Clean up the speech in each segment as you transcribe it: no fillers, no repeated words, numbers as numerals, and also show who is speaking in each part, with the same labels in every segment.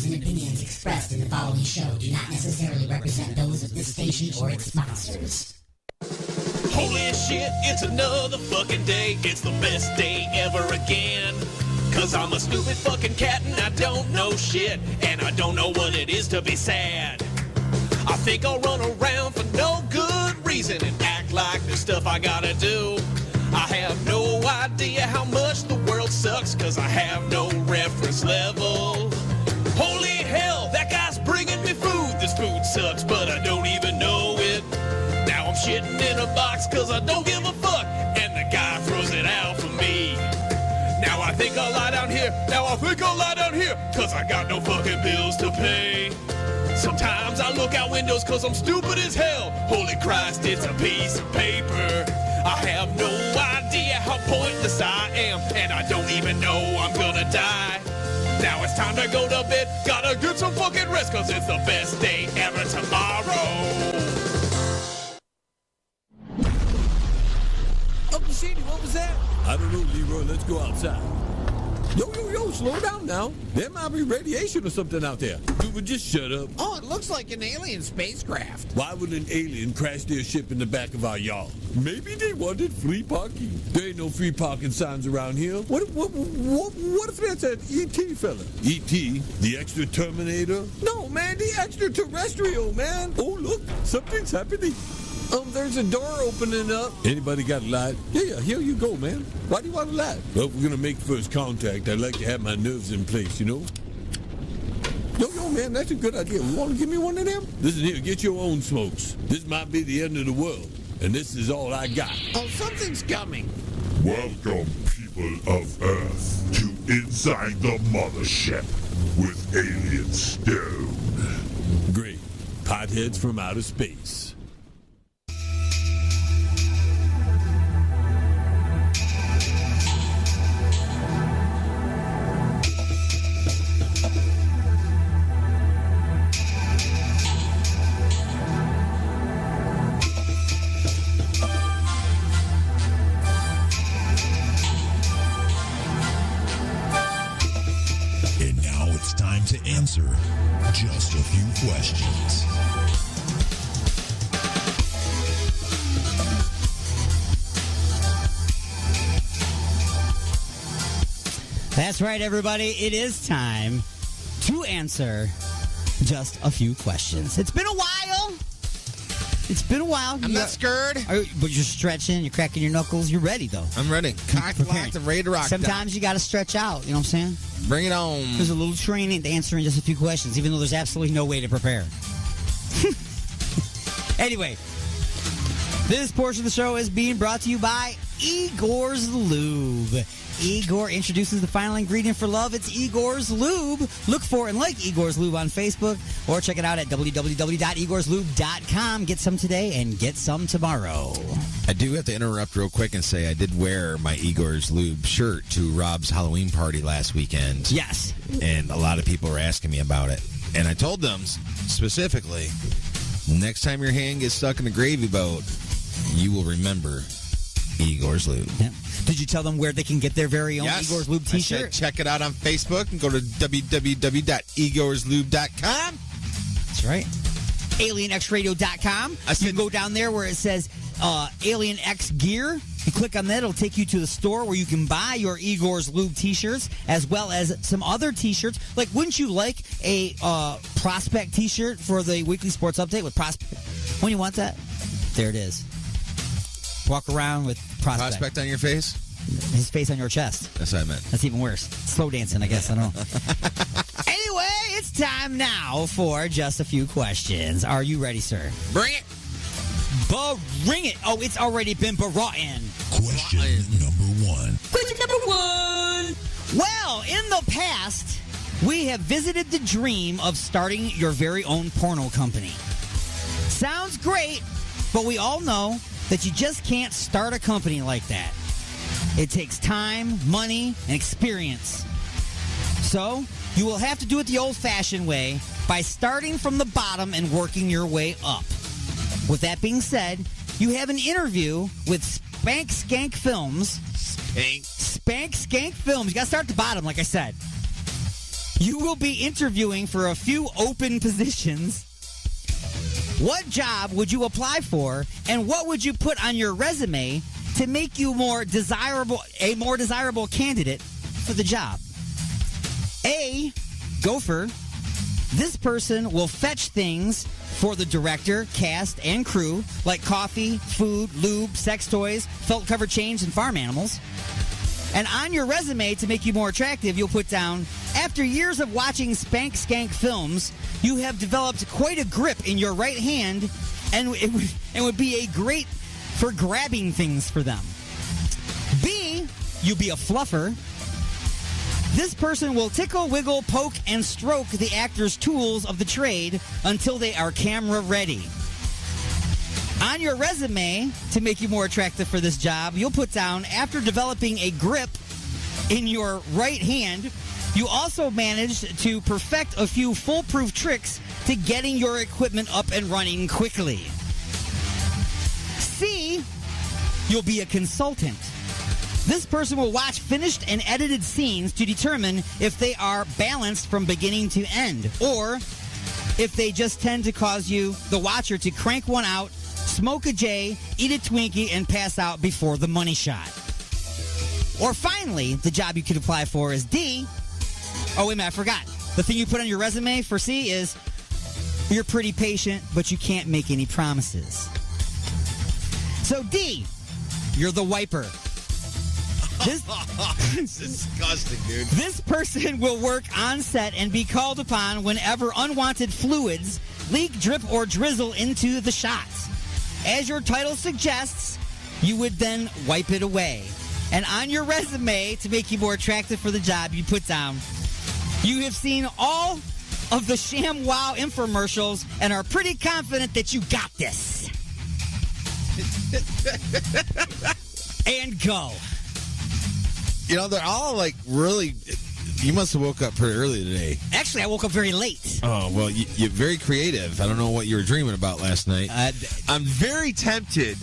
Speaker 1: views and opinions expressed in the following show do not necessarily represent those of this station or its sponsors.
Speaker 2: Holy shit, it's another fucking day. It's the best day ever again. Cause I'm a stupid fucking cat and I don't know shit. And I don't know what it is to be sad. I think I'll run around for no good reason and act like there's stuff I gotta do. I have no idea how much the world sucks cause I have no reference level. Holy hell, that guy's bringing me food. This food sucks, but I don't even know it. Now I'm shitting in a box cause I don't give a fuck. And the guy throws it out for me. Now I think I'll lie down here. Cause I got no fucking bills to pay. Sometimes I look out windows cause I'm stupid as hell. Holy Christ, it's a piece of paper. I have no idea how pointless I am. And I don't even know I'm gonna die. Now it's time to go to bed. Gotta get some fucking rest cause it's the best day ever tomorrow.
Speaker 3: Uncle Shady, what was that?
Speaker 4: I don't know, Leroy. Let's go outside. Yo, slow down now. There might be radiation or something out there. Dude, just shut up.
Speaker 3: Oh, it looks like an alien spacecraft.
Speaker 4: Why would an alien crash their ship in the back of our yard? Maybe they wanted free parking. There ain't no free parking signs around here. What if that's an E.T. fella? E.T., the extra Terminator? No, man, the extraterrestrial, man. Oh, look, something's happening. There's a door opening up. Anybody got a light? Yeah, here you go, man. Why do you want a light? Well, if we're gonna make first contact, I'd like to have my nerves in place, you know? Yo, man, that's a good idea. You want to give me one of them? Listen here, get your own smokes. This might be the end of the world, and this is all I got.
Speaker 3: Oh, something's coming.
Speaker 5: Welcome, people of Earth, to Inside the Mothership with Alien Stone.
Speaker 4: Great. Potheads from outer space.
Speaker 6: To answer just a few questions.
Speaker 7: That's right, everybody. It is time to answer just a few questions. It's been a while.
Speaker 3: I'm not scared.
Speaker 7: But you're stretching, you're cracking your knuckles. You're ready, though.
Speaker 3: I'm ready. Cocked, locked, and ready to rock.
Speaker 7: Sometimes you got to stretch out. You know what I'm saying?
Speaker 3: Bring it on.
Speaker 7: There's a little training to answering just a few questions, even though there's absolutely no way to prepare. Anyway, this portion of the show is being brought to you by Igor's Lube. Igor introduces the final ingredient for love. It's Igor's Lube. Look for and like Igor's Lube on Facebook or check it out at www.igorslube.com. Get some today and get some tomorrow.
Speaker 8: I do have to interrupt real quick and say I did wear my Igor's Lube shirt to Rob's Halloween party last weekend.
Speaker 7: Yes.
Speaker 8: And a lot of people were asking me about it. And I told them specifically, next time your hand gets stuck in a gravy boat, you will remember Igor's Lube.
Speaker 7: Yeah. Did you tell them where they can get their very own Igor's Lube t-shirt?
Speaker 8: I said check it out on Facebook and go to www.igorslube.com.
Speaker 7: That's right. AlienXradio.com. You can go down there where it says Alien X Gear. You click on that. It'll take you to the store where you can buy your Igor's Lube t-shirts as well as some other t-shirts. Like, wouldn't you like a Prospect t-shirt for the Weekly Sports Update with Prospect? When you want that, there it is. Walk around with Prospect.
Speaker 8: Prospect on your face?
Speaker 7: His face on your chest.
Speaker 8: That's what I meant.
Speaker 7: That's even worse. Slow dancing, I guess. I don't know. Anyway, it's time now for just a few questions. Are you ready, sir?
Speaker 3: Bring it.
Speaker 7: Bring it. Oh, it's already been brought in.
Speaker 6: Question number one.
Speaker 7: Question number one. Well, in the past, we have visited the dream of starting your very own porno company. Sounds great, but we all know that you just can't start a company like that. It takes time, money, and experience. So, you will have to do it the old-fashioned way by starting from the bottom and working your way up. With that being said, you have an interview with Spank Skank Films. Spank Skank Films. You got to start at the bottom, like I said. You will be interviewing for a few open positions. What job would you apply for, and what would you put on your resume to make you a more desirable candidate for the job? A, gopher. This person will fetch things for the director, cast, and crew, like coffee, food, lube, sex toys, felt-covered chains, and farm animals. And on your resume, to make you more attractive, you'll put down, after years of watching spank skank films, you have developed quite a grip in your right hand and would be a great for grabbing things for them. B, you'll be a fluffer. This person will tickle, wiggle, poke, and stroke the actor's tools of the trade until they are camera ready. On your resume, to make you more attractive for this job, you'll put down, after developing a grip in your right hand, you also managed to perfect a few foolproof tricks to getting your equipment up and running quickly. C, you'll be a consultant. This person will watch finished and edited scenes to determine if they are balanced from beginning to end, or if they just tend to cause you, the watcher, to crank one out, smoke a J, eat a Twinkie, and pass out before the money shot. Or finally, the job you could apply for is D. Oh, wait a minute, I forgot. The thing you put on your resume for C is, you're pretty patient, but you can't make any promises. So D, you're the wiper.
Speaker 8: It's disgusting, dude.
Speaker 7: This person will work on set and be called upon whenever unwanted fluids leak, drip, or drizzle into the shots. As your title suggests, you would then wipe it away. And on your resume, to make you more attractive for the job, you put down, you have seen all of the ShamWow infomercials and are pretty confident that you got this. And go.
Speaker 8: You know, they're all like really. You must have woke up pretty early today.
Speaker 7: Actually, I woke up very late.
Speaker 8: Oh, well, you're very creative. I don't know what you were dreaming about last night. I'm very tempted.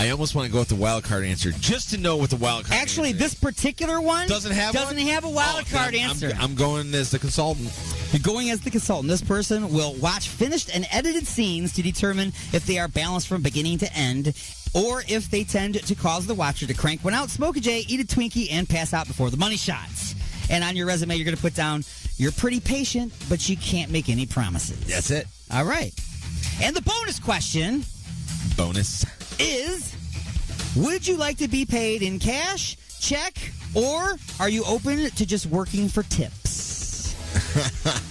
Speaker 8: I almost want to go with the wild card answer just to know what the wild card
Speaker 7: Actually,
Speaker 8: answer
Speaker 7: this particular one
Speaker 8: doesn't have
Speaker 7: a wild card answer.
Speaker 8: I'm going as the consultant.
Speaker 7: You're going as the consultant. This person will watch finished and edited scenes to determine if they are balanced from beginning to end, or if they tend to cause the watcher to crank one out, smoke a J, eat a Twinkie, and pass out before the money shots. And on your resume, you're going to put down, you're pretty patient, but you can't make any promises.
Speaker 8: That's it.
Speaker 7: All right. And the bonus question is, would you like to be paid in cash, check, or are you open to just working for tips?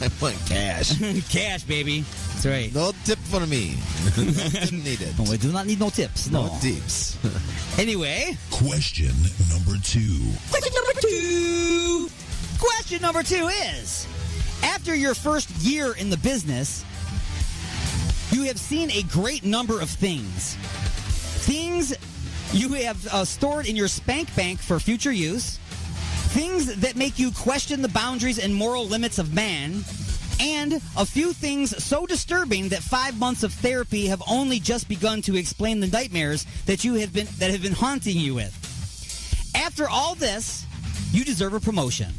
Speaker 8: I want cash.
Speaker 7: Cash, baby. That's right.
Speaker 8: No tip for me. Didn't need it.
Speaker 7: No, we do not need no tips. No
Speaker 8: tips.
Speaker 7: Anyway.
Speaker 6: Question number 2.
Speaker 7: Question number 2 is, after your first year in the business, you have seen a great number of things. Things you have stored in your spank bank for future use, things that make you question the boundaries and moral limits of man, and a few things so disturbing that 5 months of therapy have only just begun to explain the nightmares that have been haunting you with. After all this, you deserve a promotion.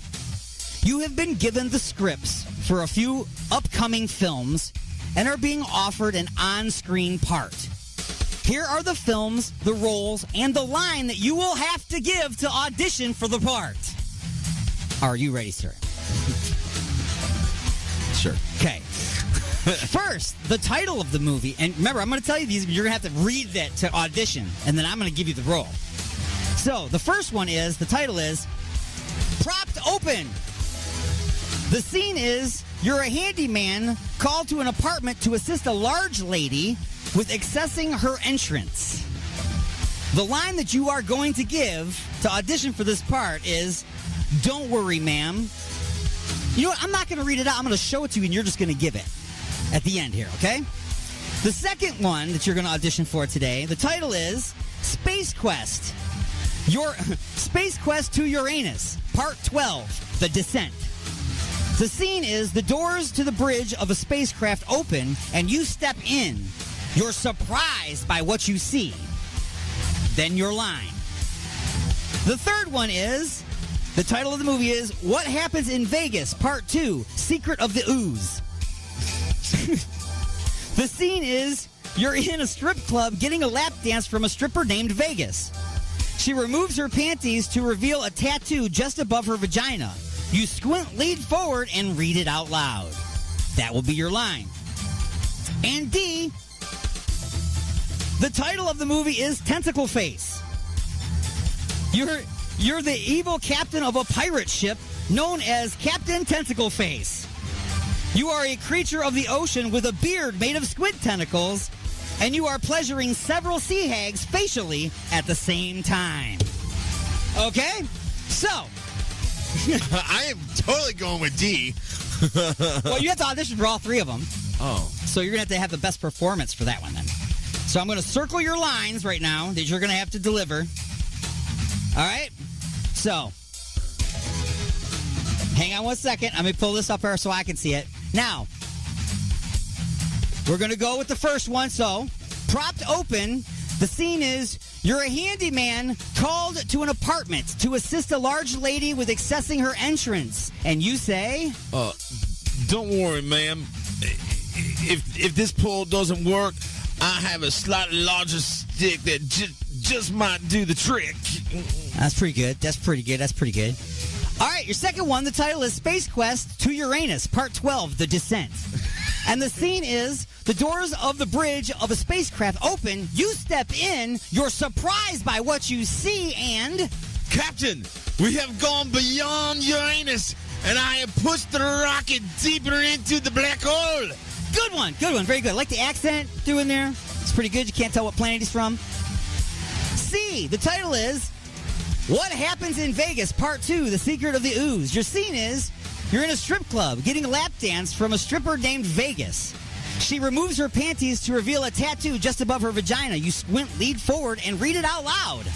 Speaker 7: You have been given the scripts for a few upcoming films and are being offered an on-screen part. Here are the films, the roles, and the line that you will have to give to audition for the part. Are you ready, sir?
Speaker 8: Sure.
Speaker 7: Okay. First, the title of the movie. And remember, I'm going to tell you these. You're going to have to read that to audition. And then I'm going to give you the role. So, the first one is, the title is, Propped Open. The scene is, you're a handyman called to an apartment to assist a large lady with accessing her entrance. The line that you are going to give to audition for this part is, don't worry, ma'am. You know what? I'm not going to read it out. I'm going to show it to you, and you're just going to give it at the end here, okay? The second one that you're going to audition for today, the title is Space Quest. Your Space Quest to Uranus, Part 12, The Descent. The scene is the doors to the bridge of a spacecraft open, and you step in. You're surprised by what you see. Then your line. The third one is, The title of the movie is What Happens in Vegas, Part 2, Secret of the Ooze. The scene is you're in a strip club getting a lap dance from a stripper named Vegas. She removes her panties to reveal a tattoo just above her vagina. You squint, lean forward, and read it out loud. That will be your line. And D, the title of the movie is Tentacle Face. You're the evil captain of a pirate ship known as Captain Tentacle Face. You are a creature of the ocean with a beard made of squid tentacles, and you are pleasuring several sea hags facially at the same time. Okay? So.
Speaker 8: I am totally going with D.
Speaker 7: Well, you have to audition for all three of them.
Speaker 8: Oh.
Speaker 7: So you're going to have the best performance for that one then. So I'm going to circle your lines right now that you're going to have to deliver. All right? So. Hang on one second. Let me pull this up here so I can see it. Now, we're going to go with the first one. So, propped open, the scene is you're a handyman called to an apartment to assist a large lady with accessing her entrance. And you say?
Speaker 8: Don't worry, ma'am. If this pole doesn't work, I have a slightly larger stick that just might do the trick.
Speaker 7: That's pretty good. That's pretty good. That's pretty good. All right, your second one, the title is Space Quest to Uranus, Part 12, The Descent. And the scene is the doors of the bridge of a spacecraft open. You step in. You're surprised by what you see and...
Speaker 8: Captain, we have gone beyond Uranus, and I have pushed the rocket deeper into the black hole.
Speaker 7: Good one. Good one. Very good. I like the accent through in there. It's pretty good. You can't tell what planet he's from. C, the title is What Happens in Vegas, Part 2, The Secret of the Ooze. Your scene is you're in a strip club getting a lap dance from a stripper named Vegas. She removes her panties to reveal a tattoo just above her vagina. You squint, lead forward, and read it out loud.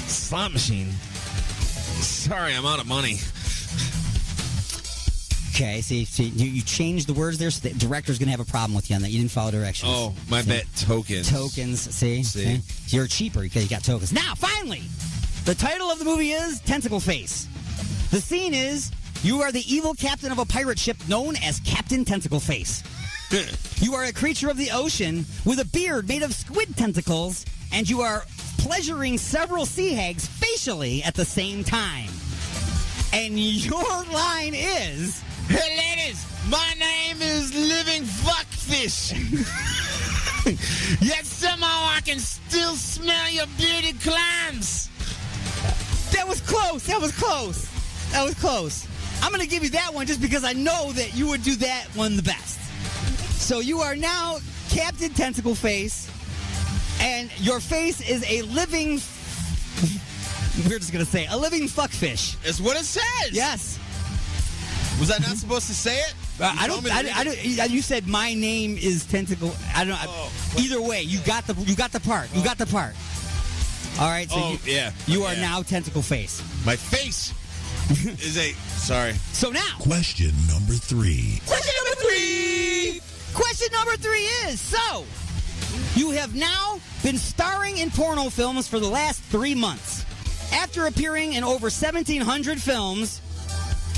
Speaker 8: Slot machine. Sorry, I'm out of money.
Speaker 7: Okay, see you changed the words there, so the director's going to have a problem with you on that. You didn't follow directions.
Speaker 8: Oh, my bad. Tokens.
Speaker 7: Tokens, see? You're cheaper because you got tokens. Now, finally, the title of the movie is Tentacle Face. The scene is you are the evil captain of a pirate ship known as Captain Tentacle Face. You are a creature of the ocean with a beard made of squid tentacles, and you are pleasuring several sea hags facially at the same time. And your line is...
Speaker 8: Hey, ladies, my name is Living Fuckfish. Yet somehow I can still smell your bearded clams.
Speaker 7: That was close. That was close. That was close. I'm going to give you that one just because I know that you would do that one the best. So you are now Captain Tentacle Face, and your face is a living... We're just going to say a living fuckfish.
Speaker 8: It's what it says.
Speaker 7: Yes.
Speaker 8: Was I not supposed to say it?
Speaker 7: I don't. You said my name is Tentacle. I don't know. Either way, you got the part. You got the part. All right. So you are now Tentacle Face.
Speaker 8: My face is a. Sorry.
Speaker 7: So now.
Speaker 6: Question number 3.
Speaker 7: Question number 3. Question number 3 is so. You have now been starring in porno films for the last 3 months. After appearing in over 1,700 films,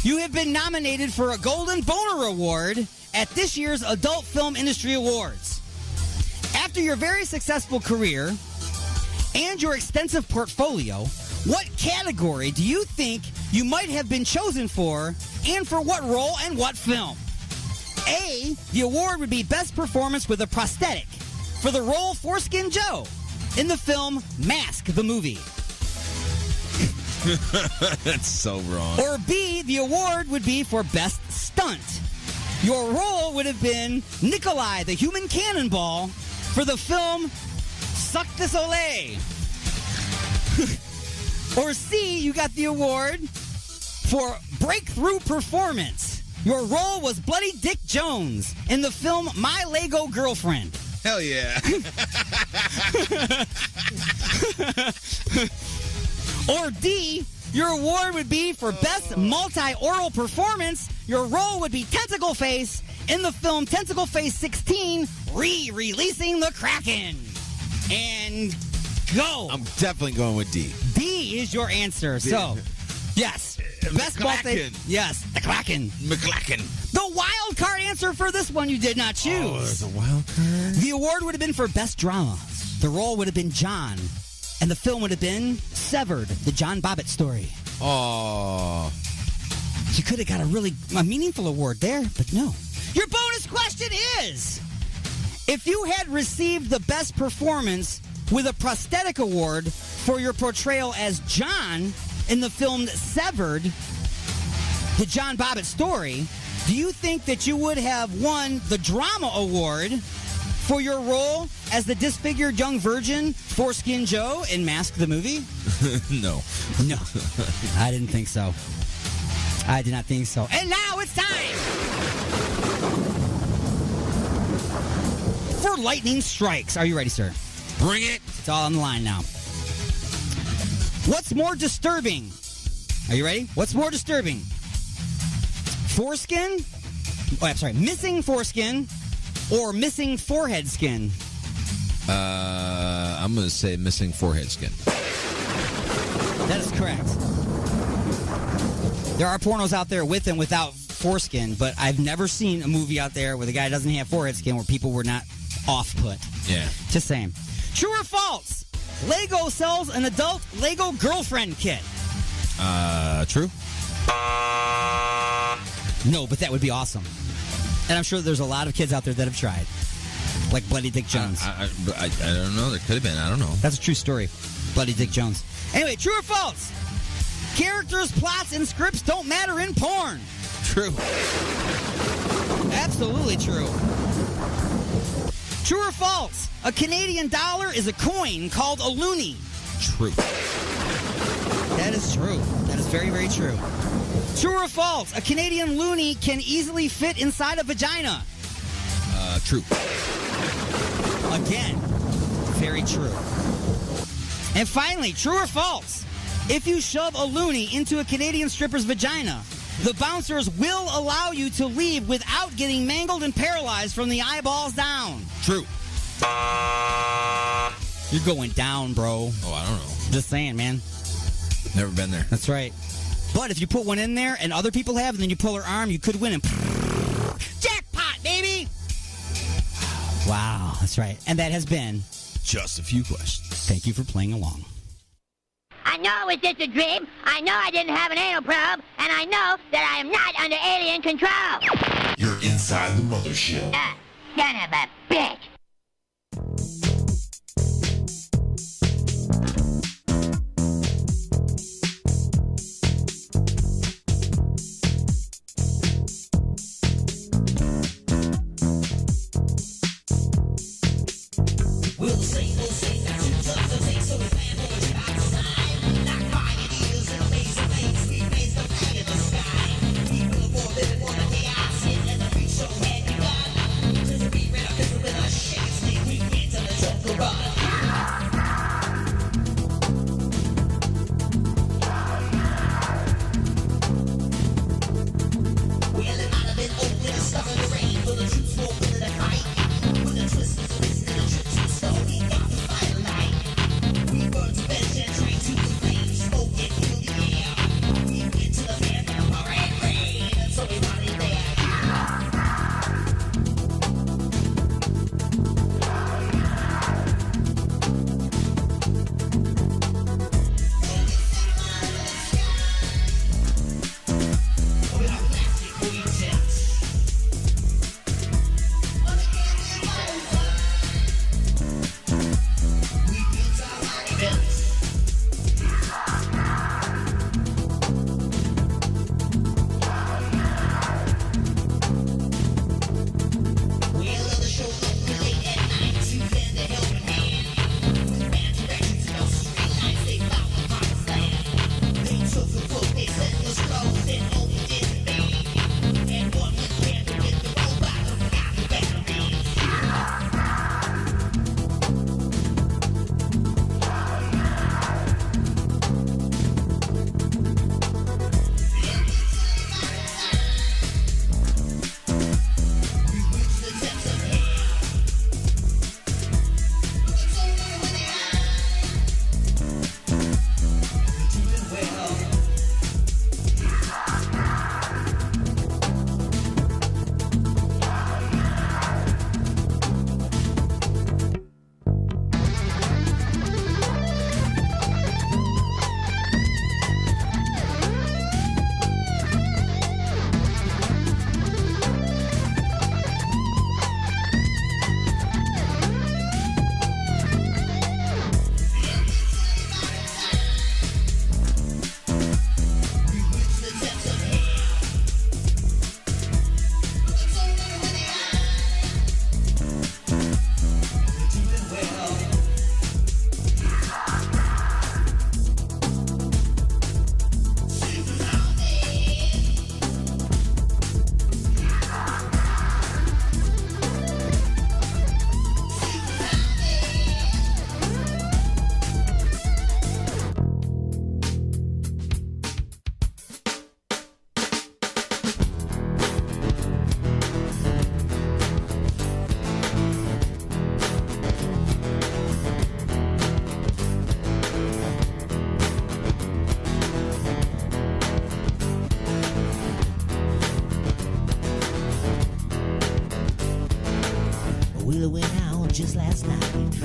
Speaker 7: you have been nominated for a Golden Boner Award at this year's Adult Film Industry Awards. After your very successful career and your extensive portfolio, what category do you think you might have been chosen for, and for what role and what film? A, the award would be Best Performance with a Prosthetic for the role Foreskin Joe in the film Mask the Movie.
Speaker 8: That's so wrong.
Speaker 7: Or B, the award would be for Best Stunt. Your role would have been Nikolai the Human Cannonball for the film Suck the Soleil. Or C, you got the award for Breakthrough Performance. Your role was Bloody Dick Jones in the film My Lego Girlfriend.
Speaker 8: Hell yeah.
Speaker 7: Or D, your award would be for Best Multi-Oral Performance. Your role would be Tentacle Face in the film Tentacle Face 16, Re-Releasing the Kraken. And go.
Speaker 8: I'm definitely going with D.
Speaker 7: D is your answer. So, yes. Best birthday. Yes, the Kraken.
Speaker 8: McClacken.
Speaker 7: The wild card answer for this one you did not choose.
Speaker 8: Oh, there's a wild card.
Speaker 7: The award would have been for best drama. The role would have been John, and the film would have been Severed, the John Bobbitt story.
Speaker 8: Oh.
Speaker 7: You could have got a meaningful award there, but no. Your bonus question is, if you had received the best performance with a prosthetic award for your portrayal as John in the film Severed, the John Bobbitt story, do you think that you would have won the drama award for your role as the disfigured young virgin Foreskin Joe in Mask the movie?
Speaker 8: No.
Speaker 7: No. I didn't think so. I did not think so. And now it's time for Lightning Strikes. Are you ready, sir?
Speaker 8: Bring it.
Speaker 7: It's all on the line now. What's more disturbing? Are you ready? What's more disturbing? Foreskin? Oh, I'm sorry. Missing foreskin or missing forehead skin?
Speaker 8: I'm going to say missing forehead skin.
Speaker 7: That is correct. There are pornos out there with and without foreskin, but I've never seen a movie out there where the guy doesn't have forehead skin where people were not off-put.
Speaker 8: Yeah.
Speaker 7: Just saying. True or false? Lego sells an adult Lego girlfriend kit.
Speaker 8: True.
Speaker 7: No, but that would be awesome. And I'm sure there's a lot of kids out there that have tried. Like Bloody Dick Jones.
Speaker 8: I don't know. There could have been. I don't know.
Speaker 7: That's a true story. Bloody Dick Jones. Anyway, true or false? Characters, plots, and scripts don't matter in porn.
Speaker 8: True.
Speaker 7: Absolutely true. True or false? A Canadian dollar is a coin called a loonie.
Speaker 8: True.
Speaker 7: That is true. That is very, very true. True or false? A Canadian loonie can easily fit inside a vagina.
Speaker 8: True.
Speaker 7: Again, very true. And finally, true or false? If you shove a loonie into a Canadian stripper's vagina, the bouncers will allow you to leave without getting mangled and paralyzed from the eyeballs down.
Speaker 8: True.
Speaker 7: You're going down, bro.
Speaker 8: Oh, I don't know.
Speaker 7: Just saying, man.
Speaker 8: Never been there.
Speaker 7: That's right. But if you put one in there and other people have, and then you pull her arm, you could win. And jackpot, baby! Wow, that's right. And that has been
Speaker 8: Just a Few Questions.
Speaker 7: Thank you for playing along.
Speaker 9: I know it was just a dream. I know I didn't have an anal probe. And I know that I am not under alien control.
Speaker 5: You're inside the mothership.
Speaker 9: Son of a bitch.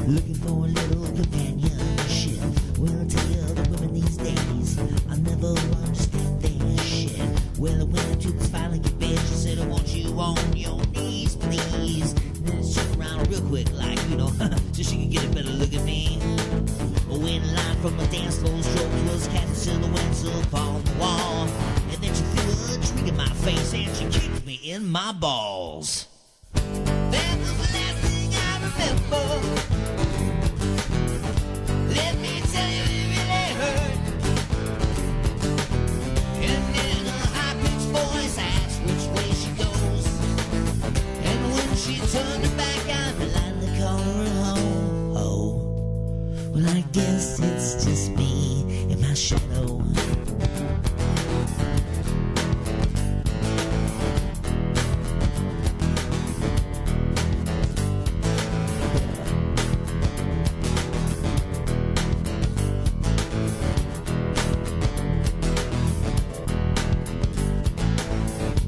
Speaker 10: looking for a little companionship. Well, I tell you, the women these days, I never understand their shit. Well, I went up to this fine like a bitch. She said, I want you on your knees, please. And then she turned around real quick, like, you know, so she could get a better look at me. Went in line from the dance floor, stroke was casting silhouettes upon the wall. And then she threw a drink in my face and she kicked me in my balls. That was the last thing I remember. Let me tell you, it really hurt. And in a high-pitched voice, I asked which way she goes. And when she turned her back, I politely called her home. Oh, well, I guess it's just me and my shadow.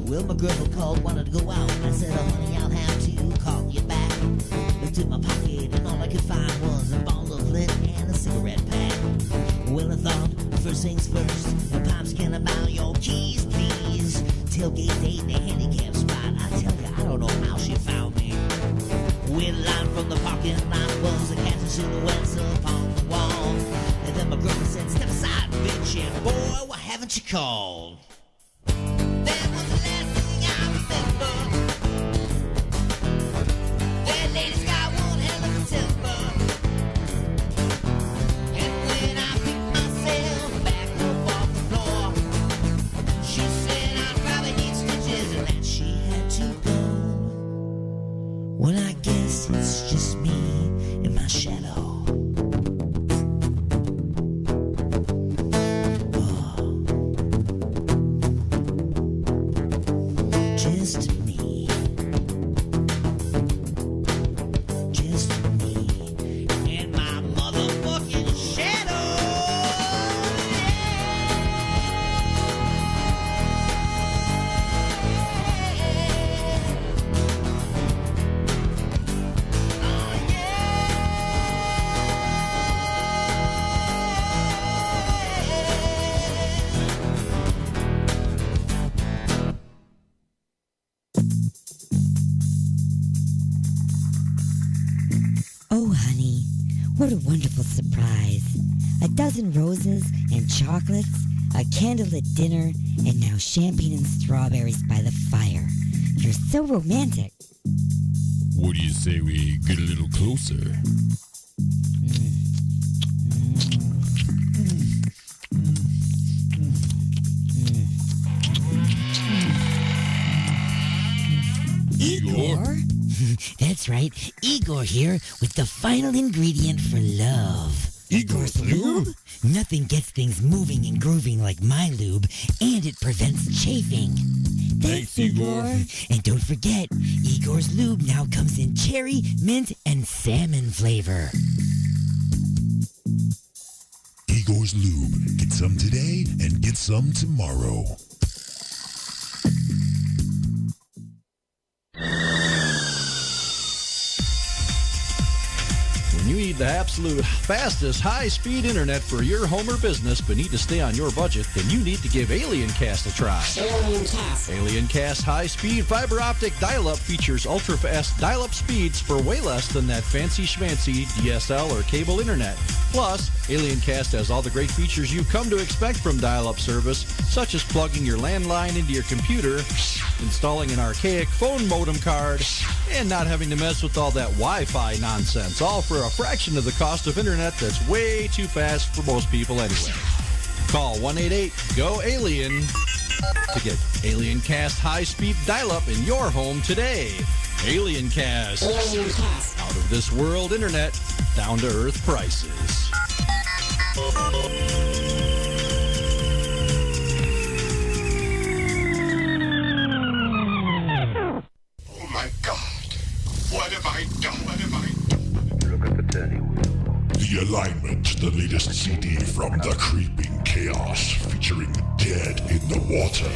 Speaker 10: Well, my girlfriend called, wanted to go out. I said, oh, honey, I'll have to call you back. Looked in my pocket, and all I could find was a bottle of Lint and a cigarette pack. Well, I thought, first things first, the pops can I buy your keys, please? Tailgate date in a handicap spot. I tell you, I don't know how she found me. Went line from the parking lot was a cast of silhouettes upon the wall. And then my girlfriend said, step aside, bitch, and boy, why haven't you called? That was the last thing I remember. That lady's got one hell of a temper. And when I picked myself back up off the floor, she said I'd probably need stitches and that she had to go. Well, I guess it's just me and my shadow. Just me. Just me. And my motherfucking shadow.
Speaker 11: Oh, honey, what a wonderful surprise. A dozen roses and chocolates, a candlelit dinner, and now champagne and strawberries by the fire. You're so romantic.
Speaker 6: What do you say we get a little closer?
Speaker 11: Igor? That's right, Igor here with the final ingredient for love.
Speaker 6: Igor's lube?
Speaker 11: Nothing gets things moving and grooving like my lube, and it prevents chafing.
Speaker 6: Thanks, Igor.
Speaker 11: And don't forget, Igor's lube now comes in cherry, mint, and salmon flavor.
Speaker 6: Igor's lube. Get some today and get some tomorrow.
Speaker 12: When you need the absolute fastest high-speed internet for your home or business but need to stay on your budget, then you need to give AlienCast a try. AlienCast high-speed fiber optic dial-up features ultra-fast dial-up speeds for way less than that fancy schmancy DSL or cable internet. Plus, AlienCast has all the great features you've come to expect from dial-up service, such as plugging your landline into your computer, installing an archaic phone modem card, and not having to mess with all that Wi-Fi nonsense, all for a fraction of the cost of internet that's way too fast for most people anyway. Call 188-GO-ALIEN to get AlienCast high-speed dial-up in your home today. AlienCast. Out of this world internet, down to earth prices.
Speaker 5: Oh my God! What have I done? What have I done? Look at the turning wheel. The Alignment, the latest CD from The Creeping Chaos, featuring Dead in the Water.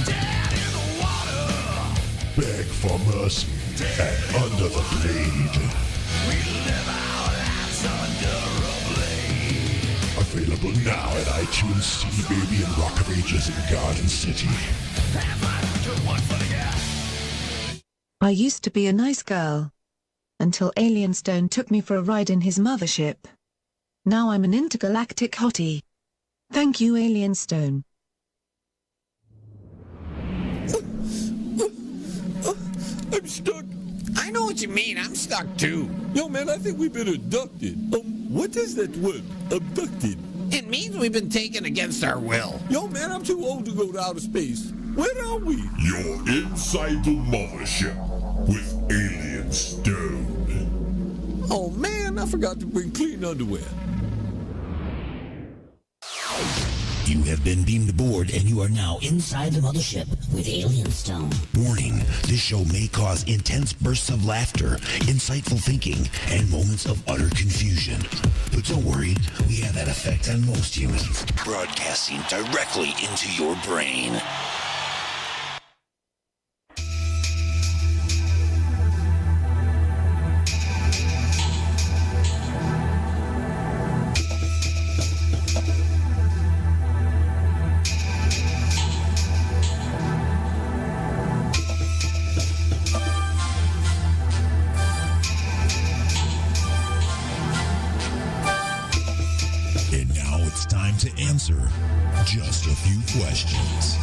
Speaker 5: Dead in the water. Beg for mercy and Under the Blade. We live our lives. available now at iTunes, CD Baby, and Rockawages in Garden City.
Speaker 13: I used to be a nice girl. Until Alien Stone took me for a ride in his mothership. Now I'm an intergalactic hottie. Thank you, Alien Stone.
Speaker 4: I'm stuck.
Speaker 3: I know what you mean. I'm stuck too.
Speaker 4: Yo, man, I think we've been abducted. What is that word? Abducted?
Speaker 3: It means we've been taken against our will.
Speaker 4: Yo, man, I'm too old to go to outer space. Where are we?
Speaker 5: You're inside the mothership with Alien Stone.
Speaker 4: Oh, man, I forgot to bring clean underwear.
Speaker 6: You have been beamed aboard and you are now inside the mothership with Alien Stone. Warning, this show may cause intense bursts of laughter, insightful thinking, and moments of utter confusion. But don't worry, we have that effect on most humans, broadcasting directly into your brain. To answer just a few questions.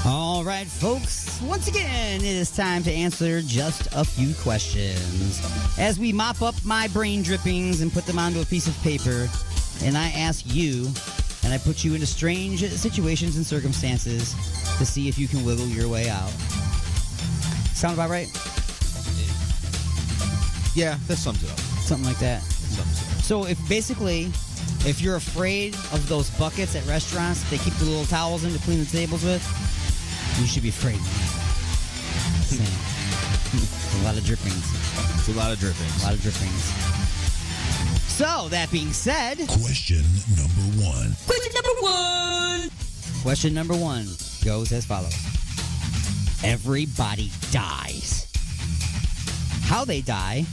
Speaker 7: All right, folks. Once again, it is time to answer just a few questions. As we mop up my brain drippings and put them onto a piece of paper, and I ask you, and I put you into strange situations and circumstances to see if you can wiggle your way out. Sound about right?
Speaker 8: Yeah, that sums it up.
Speaker 7: Something like that. So if you're afraid of those buckets at restaurants they keep the little towels in to clean the tables with, you should be afraid. A lot of drippings.
Speaker 8: It's a lot of drippings.
Speaker 7: A lot of drippings. So, that being said...
Speaker 6: Question number one.
Speaker 7: Question number one goes as follows. Everybody dies. How they die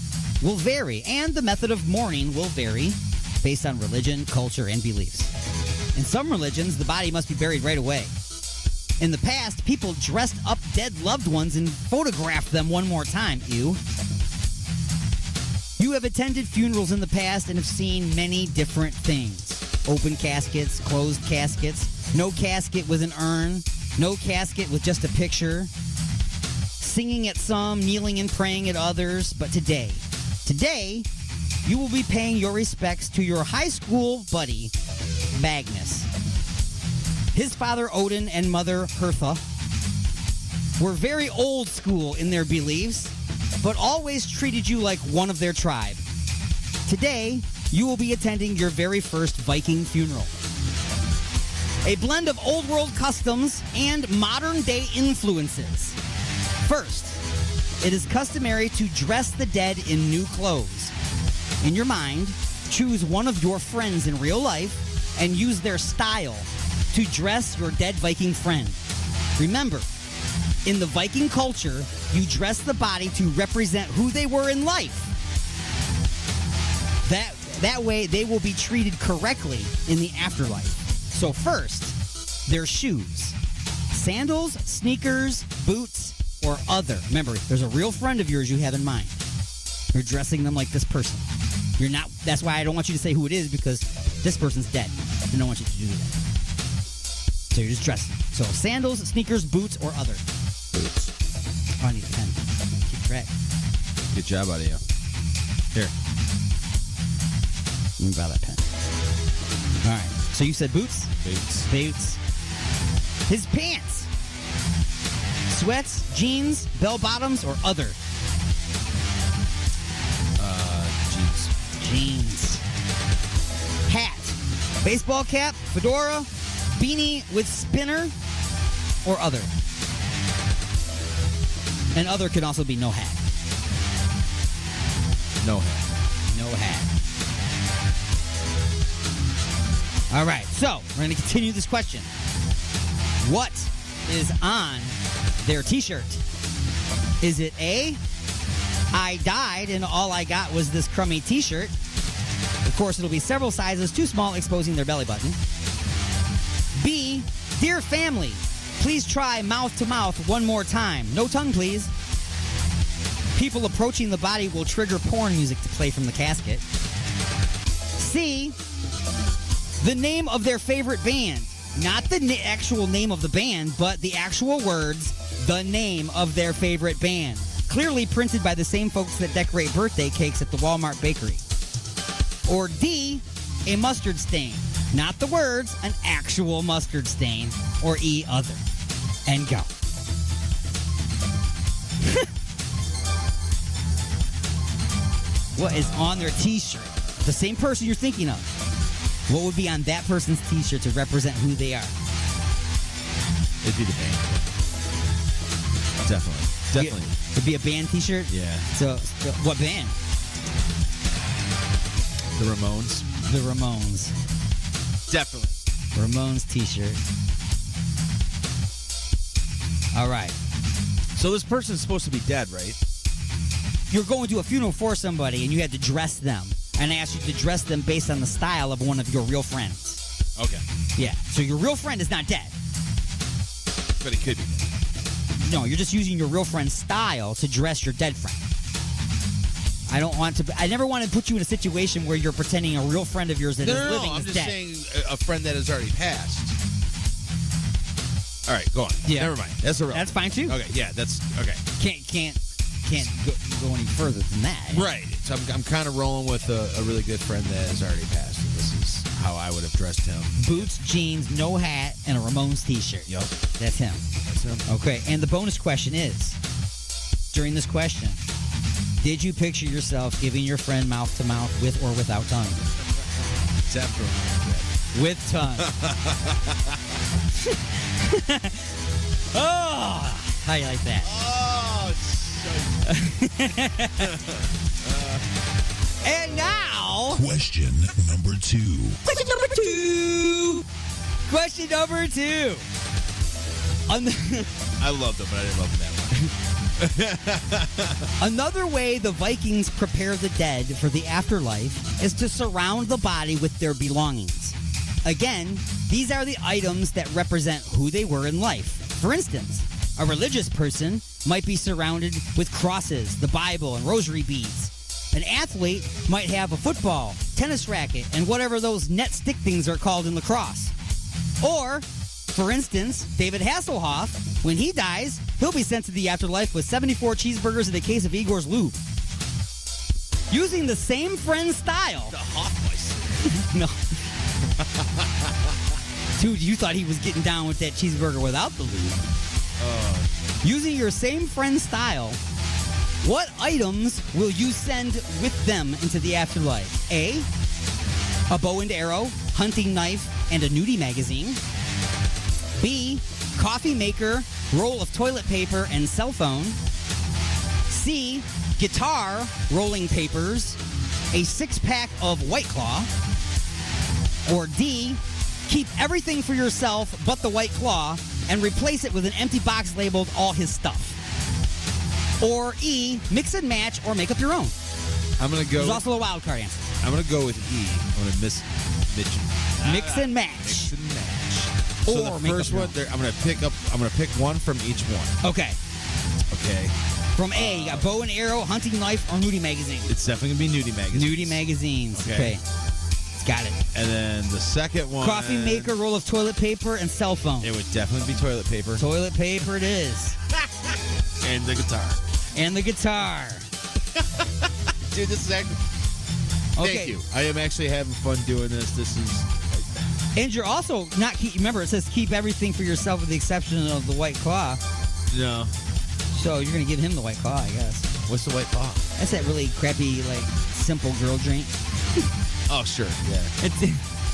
Speaker 7: will vary, and the method of mourning will vary based on religion, culture, and beliefs. In some religions, the body must be buried right away. In the past, people dressed up dead loved ones and photographed them one more time. Ew. You have attended funerals in the past and have seen many different things. Open caskets, closed caskets, no casket with an urn, no casket with just a picture, singing at some, kneeling and praying at others. But today, you will be paying your respects to your high school buddy, Magnus. His father, Odin, and mother, Hertha, were very old school in their beliefs, but always treated you like one of their tribe. Today, you will be attending your very first Viking funeral. A blend of old world customs and modern day influences. First, it is customary to dress the dead in new clothes. In your mind, choose one of your friends in real life and use their style to dress your dead Viking friend. Remember, in the Viking culture, you dress the body to represent who they were in life. That way, they will be treated correctly in the afterlife. So first, their shoes. Sandals, sneakers, boots, or other. Remember, there's a real friend of yours you have in mind. You're dressing them like this person. You're not. That's why I don't want you to say who it is, because this person's dead. I don't want you to do that. So you're just dressing. So sandals, sneakers, boots, or other.
Speaker 8: Boots.
Speaker 7: Oh, I need a pen. Keep track.
Speaker 8: Good job out of you. Here.
Speaker 7: Let me grab that pen. All right. So you said boots?
Speaker 8: Boots.
Speaker 7: Boots. His pants. Sweats, jeans, bell bottoms, or other?
Speaker 8: Jeans.
Speaker 7: Jeans. Hat. Baseball cap, fedora, beanie with spinner, or other? And other can also be no hat.
Speaker 8: No hat.
Speaker 7: No hat. All right, so we're going to continue this question. What is on their t-shirt? Is it A, I died and all I got was this crummy t-shirt. Of course, it'll be several sizes too small, exposing their belly button. B, dear family, please try mouth to mouth one more time. No tongue, please. People approaching the body will trigger porn music to play from the casket. C, the name of their favorite band. Not the actual name of the band, but the actual words, the name of their favorite band. Clearly printed by the same folks that decorate birthday cakes at the Walmart bakery. Or D, a mustard stain. Not the words, an actual mustard stain. Or E, other. And go. What is on their t-shirt? The same person you're thinking of. What would be on that person's t-shirt to represent who they are?
Speaker 8: It'd be the band. Definitely.
Speaker 7: It'd be a band t-shirt?
Speaker 8: Yeah.
Speaker 7: So what band?
Speaker 8: The Ramones.
Speaker 7: The Ramones.
Speaker 8: Definitely.
Speaker 7: Ramones t-shirt. All right.
Speaker 8: So this person's supposed to be dead, right?
Speaker 7: You're going to a funeral for somebody and you had to dress them. And I asked you to dress them based on the style of one of your real friends.
Speaker 8: Okay.
Speaker 7: Yeah. So your real friend is not dead.
Speaker 8: But he could be dead.
Speaker 7: No, you're just using your real friend's style to dress your dead friend. I never want to put you in a situation where you're pretending a real friend of yours that is living
Speaker 8: I'm
Speaker 7: is
Speaker 8: just
Speaker 7: dead.
Speaker 8: saying a friend that has already passed. All right, go on.
Speaker 7: Yeah.
Speaker 8: Never mind. That's irrelevant.
Speaker 7: That's fine too.
Speaker 8: Okay, yeah, that's okay.
Speaker 7: Can't go any further than that.
Speaker 8: Right. So I'm kind of rolling with a really good friend that has already passed. And this is how I would have dressed him.
Speaker 7: Boots, jeans, no hat, and a Ramones t-shirt.
Speaker 8: Yup.
Speaker 7: That's him.
Speaker 8: That's him.
Speaker 7: Okay, and the bonus question is, during this question, did you picture yourself giving your friend mouth to mouth with or without tongue?
Speaker 8: Definitely.
Speaker 7: With tongue. Oh, how you like that?
Speaker 8: Oh,
Speaker 7: and now,
Speaker 5: Question number 2.
Speaker 7: Question number 2. Question number 2.
Speaker 8: I loved him, but I didn't love him that much.
Speaker 7: Another way the Vikings prepare the dead for the afterlife is to surround the body with their belongings. Again, these are the items that represent who they were in life. For instance, a religious person might be surrounded with crosses, the Bible, and rosary beads. An athlete might have a football, tennis racket, and whatever those net stick things are called in lacrosse. Or, for instance, David Hasselhoff, when he dies, he'll be sent to the afterlife with 74 cheeseburgers and a case of Igor's Lube. Using the same friend style.
Speaker 8: The Hoffmeister.
Speaker 7: No. Dude, you thought he was getting down with that cheeseburger without the lube. Using your same friend style, what items will you send with them into the afterlife? A, a bow and arrow, hunting knife, and a nudie magazine. B, coffee maker, roll of toilet paper, and cell phone. C, guitar, rolling papers, a 6-pack of White Claw. Or D, keep everything for yourself but the White Claw and replace it with an empty box labeled all his stuff. Or E, mix and match or make up your own.
Speaker 8: I'm going to go.
Speaker 7: There's also a wild card answer.
Speaker 8: I'm going to go with E. I'm going to mix
Speaker 7: and match.
Speaker 8: Mix and match. So
Speaker 7: Or
Speaker 8: the
Speaker 7: make
Speaker 8: first
Speaker 7: up your
Speaker 8: one, I'm going to pick one from each one.
Speaker 7: Okay.
Speaker 8: Okay.
Speaker 7: From A, a bow and arrow, hunting knife, or nudie magazine.
Speaker 8: It's definitely going to be nudie magazines.
Speaker 7: Nudie magazines. Okay. Got it.
Speaker 8: And then the second one.
Speaker 7: Coffee maker, roll of toilet paper, and cell phone.
Speaker 8: It would definitely be toilet paper.
Speaker 7: Toilet paper it is.
Speaker 8: And the guitar.
Speaker 7: And the guitar.
Speaker 8: Dude, this is actually...
Speaker 7: Okay.
Speaker 8: Thank you. I am actually having fun doing this. This is...
Speaker 7: And you're also not... Remember, it says keep everything for yourself with the exception of the White Claw.
Speaker 8: No.
Speaker 7: So you're going to give him the White Claw, I guess.
Speaker 8: What's the White Claw?
Speaker 7: That's that really crappy, like, simple girl drink.
Speaker 8: Oh, sure. Yeah.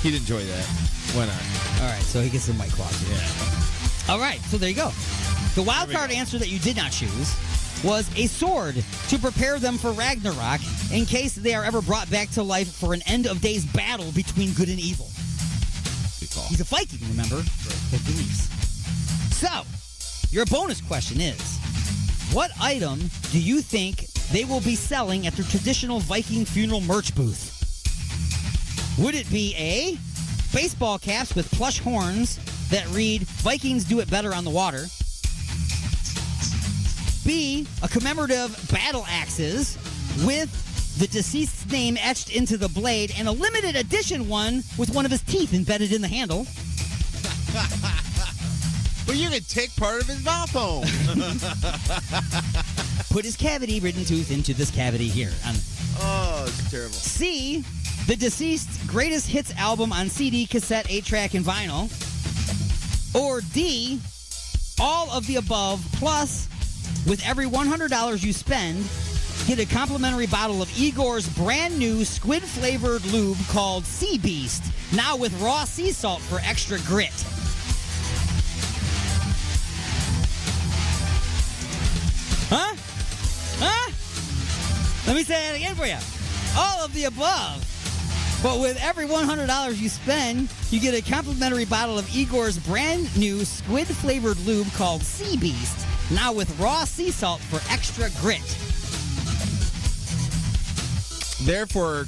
Speaker 8: He'd enjoy that. Why not?
Speaker 7: All right, so he gets some White Claw, too.
Speaker 8: Yeah.
Speaker 7: All right, so there you go. The wild card answer that you did not choose was a sword to prepare them for Ragnarok in case they are ever brought back to life for an end of days battle between good and evil.
Speaker 8: Good call.
Speaker 7: He's a Viking, remember? With beliefs. So, your bonus question is, what item do you think they will be selling at their traditional Viking funeral merch booth? Would it be A, baseball caps with plush horns that read, Vikings do it better on the water? B, a commemorative battle axes with the deceased's name etched into the blade and a limited edition one with one of his teeth embedded in the handle?
Speaker 8: But you could take part of his mouth home.
Speaker 7: Put his cavity-ridden tooth into this cavity here.
Speaker 8: Oh, it's terrible.
Speaker 7: C, the deceased's greatest hits album on CD, cassette, 8-track, and vinyl. Or D, all of the above, plus, with every $100 you spend, get a complimentary bottle of Igor's brand new squid-flavored lube called Sea Beast, now with raw sea salt for extra grit. Huh? Huh? Let me say that again for you. All of the above. But with every $100 you spend, you get a complimentary bottle of Igor's brand new squid-flavored lube called Sea Beast, now with raw sea salt for extra grit.
Speaker 8: Therefore,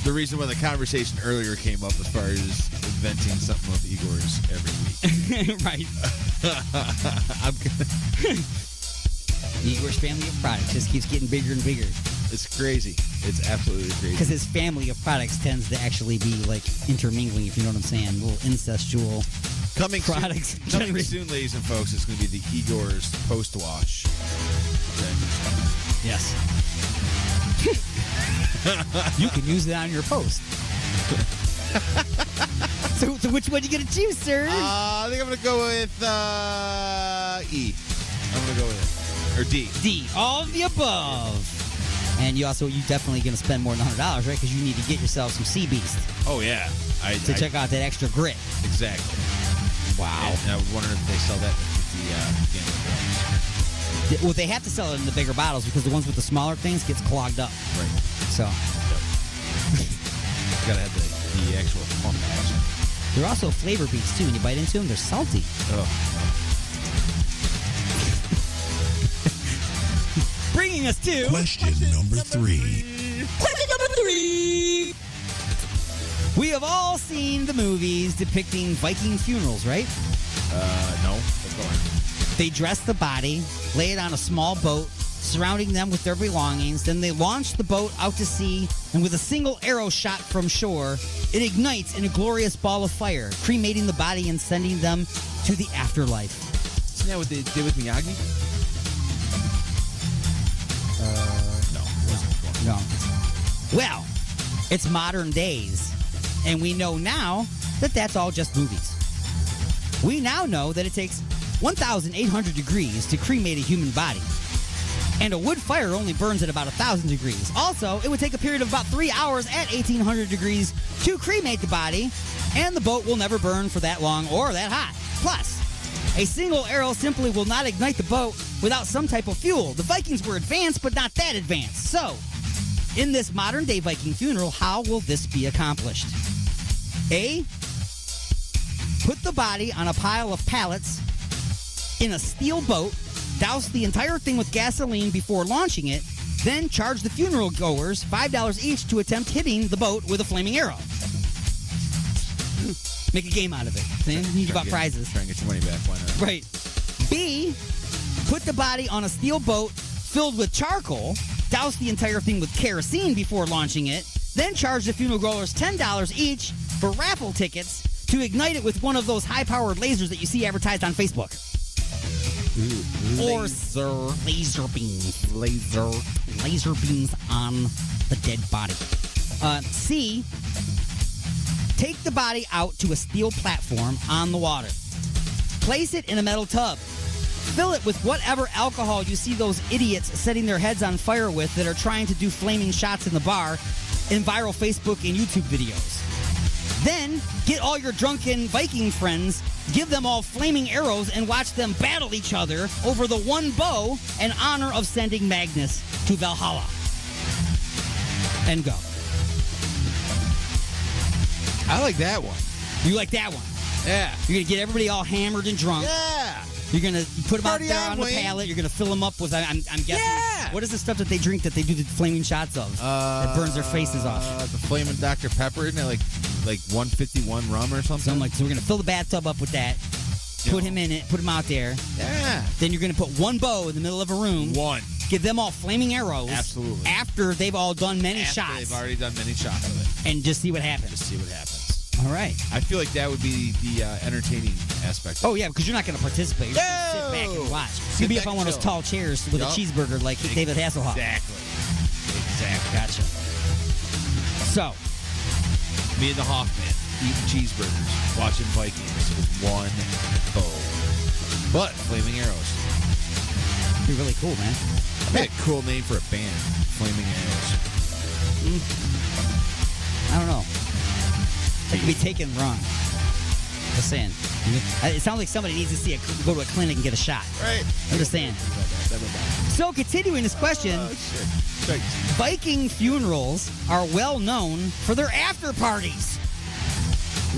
Speaker 8: the reason why the conversation earlier came up as far as inventing something with Igor's every week.
Speaker 7: Right.
Speaker 8: I'm gonna...
Speaker 7: Igor's family of products just keeps getting bigger and bigger.
Speaker 8: It's crazy. It's absolutely crazy.
Speaker 7: Because his family of products tends to actually be like intermingling, if you know what I'm saying. Little incestual products.
Speaker 8: Coming soon, ladies and folks, it's going to be the Igor's post wash. Okay.
Speaker 7: Yes. You can use it on your post. So which one are you going to choose, sir?
Speaker 8: I think I'm going to go with E. I'm going to go with it. Or D.
Speaker 7: D. All of the above. And you definitely going to spend more than $100, right? Because you need to get yourself some Sea Beast.
Speaker 8: Oh, yeah.
Speaker 7: To check out that extra grit.
Speaker 8: Exactly.
Speaker 7: Wow.
Speaker 8: And I was wondering if they sell that with the gambling.
Speaker 7: Well, they have to sell it in the bigger bottles because the ones with the smaller things gets clogged up.
Speaker 8: Right.
Speaker 7: So.
Speaker 8: Got to have the actual pump action.
Speaker 7: They're also flavor beats, too. When you bite into them, they're salty.
Speaker 8: Oh.
Speaker 7: Bringing us to...
Speaker 5: Question number 3.
Speaker 7: Question number 3! We have all seen the movies depicting Viking funerals, right?
Speaker 8: No. What's going on?
Speaker 7: They dress the body, lay it on a small boat, surrounding them with their belongings. Then they launch the boat out to sea, and with a single arrow shot from shore, it ignites in a glorious ball of fire, cremating the body and sending them to the afterlife.
Speaker 8: Isn't that what they did with Miyagi?
Speaker 7: No. Well, it's modern days, and we know now that that's all just movies. We now know that it takes 1,800 degrees to cremate a human body, and a wood fire only burns at about 1,000 degrees. Also, it would take a period of about 3 hours at 1,800 degrees to cremate the body, and the boat will never burn for that long or that hot. Plus, a single arrow simply will not ignite the boat without some type of fuel. The Vikings were advanced, but not that advanced. So, in this modern-day Viking funeral, how will this be accomplished? A, put the body on a pile of pallets in a steel boat, douse the entire thing with gasoline before launching it, then charge the funeral goers $5 each to attempt hitting the boat with a flaming arrow. Make a game out of it. See? You give out prizes.
Speaker 8: Try and get your money back. Why not?
Speaker 7: Right. B, put the body on a steel boat filled with charcoal, douse the entire thing with kerosene before launching it, then charge the funeral goers $10 each for raffle tickets to ignite it with one of those high-powered lasers that you see advertised on Facebook. Or laser beams. Laser beams on the dead body. C, take the body out to a steel platform on the water. Place it in a metal tub. Fill it with whatever alcohol you see those idiots setting their heads on fire with that are trying to do flaming shots in the bar in viral Facebook and YouTube videos. Then, get all your drunken Viking friends, give them all flaming arrows, and watch them battle each other over the one bow in honor of sending Magnus to Valhalla. And go.
Speaker 8: I like that one.
Speaker 7: You like that one?
Speaker 8: Yeah.
Speaker 7: You're going to get everybody all hammered and drunk.
Speaker 8: Yeah.
Speaker 7: You're going to put them
Speaker 8: Party
Speaker 7: out there on the
Speaker 8: Wayne.
Speaker 7: pallet. You're going to fill them up with, I'm guessing,
Speaker 8: Yeah.
Speaker 7: What is the stuff that they drink that they do the flaming shots of? That burns their faces off.
Speaker 8: The flaming Dr. Pepper, isn't it like 151 rum or something?
Speaker 7: So I'm like, so we're gonna fill the bathtub up with that. Put him in it. Put him out there.
Speaker 8: Yeah.
Speaker 7: Then you're gonna put one bow in the middle of a room.
Speaker 8: One.
Speaker 7: Give them all flaming arrows.
Speaker 8: Absolutely.
Speaker 7: After they've all done many shots.
Speaker 8: They've already done many shots of it.
Speaker 7: And just see what happens.
Speaker 8: Just see what happens.
Speaker 7: All right.
Speaker 8: I feel like that would be the entertaining aspect.
Speaker 7: Oh, yeah, because you're not going to participate. You're just going to sit back and watch. You'll be up on one of those tall chairs with a cheeseburger like David Hasselhoff.
Speaker 8: Exactly.
Speaker 7: Gotcha. So.
Speaker 8: Me and the Hoffman eating cheeseburgers, watching Vikings with one bow. But flaming arrows.
Speaker 7: Be really cool, man.
Speaker 8: That'd be a cool name for a band. Flaming arrows.
Speaker 7: I don't know. It could be taken wrong. Just saying. It sounds like somebody needs to go to a clinic and get a shot.
Speaker 8: Right.
Speaker 7: I'm just saying. So, continuing this question, Viking funerals are well known for their after parties.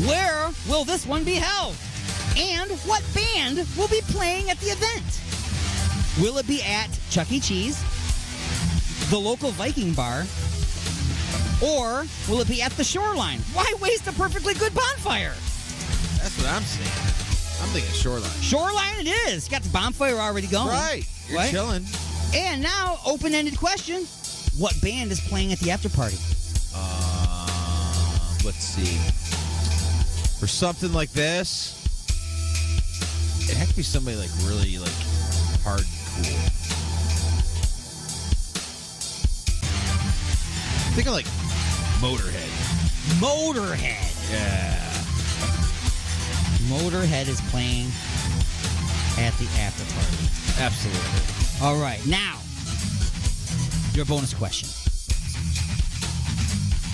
Speaker 7: Where will this one be held? And what band will be playing at the event? Will it be at Chuck E. Cheese, the local Viking bar, or will it be at the Shoreline? Why waste a perfectly good bonfire?
Speaker 8: That's what I'm saying. I'm thinking Shoreline.
Speaker 7: Shoreline it is. Got the bonfire already going.
Speaker 8: Right. You're chilling.
Speaker 7: And now, open-ended question. What band is playing at the after party?
Speaker 8: Let's see. For something like this, it had to be somebody like really like hard and cool. I'm thinking like Motorhead.
Speaker 7: Motorhead.
Speaker 8: Yeah.
Speaker 7: Motorhead is playing at the after party.
Speaker 8: Absolutely.
Speaker 7: All right. Now, your bonus question.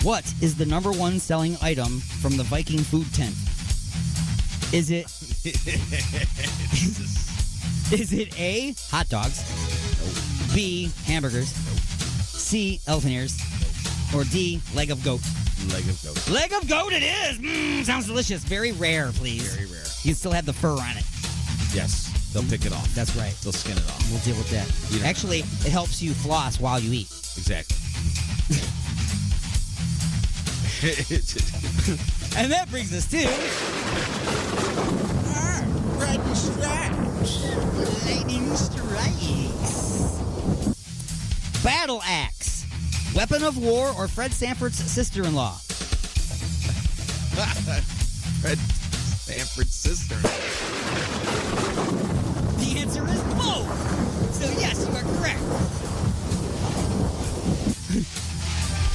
Speaker 7: What is the number one selling item from the Viking food tent? Is it is it A, hot dogs, B, hamburgers, C, elephant ears, or D, leg of goat?
Speaker 8: Leg of goat.
Speaker 7: Leg of goat it is! Sounds delicious. Very rare, please.
Speaker 8: Very rare.
Speaker 7: You can still have the fur on it.
Speaker 8: Yes. They'll pick it off.
Speaker 7: That's right.
Speaker 8: They'll skin it off.
Speaker 7: We'll deal with that. Actually, it helps you floss while you eat.
Speaker 8: Exactly.
Speaker 7: And that brings us to Lightning Strikes. Lightning Strikes. Battle axe. Weapon of war or Fred Sanford's sister-in-law?
Speaker 8: Fred Sanford's sister-in-law.
Speaker 7: The answer is both. So yes, you are correct.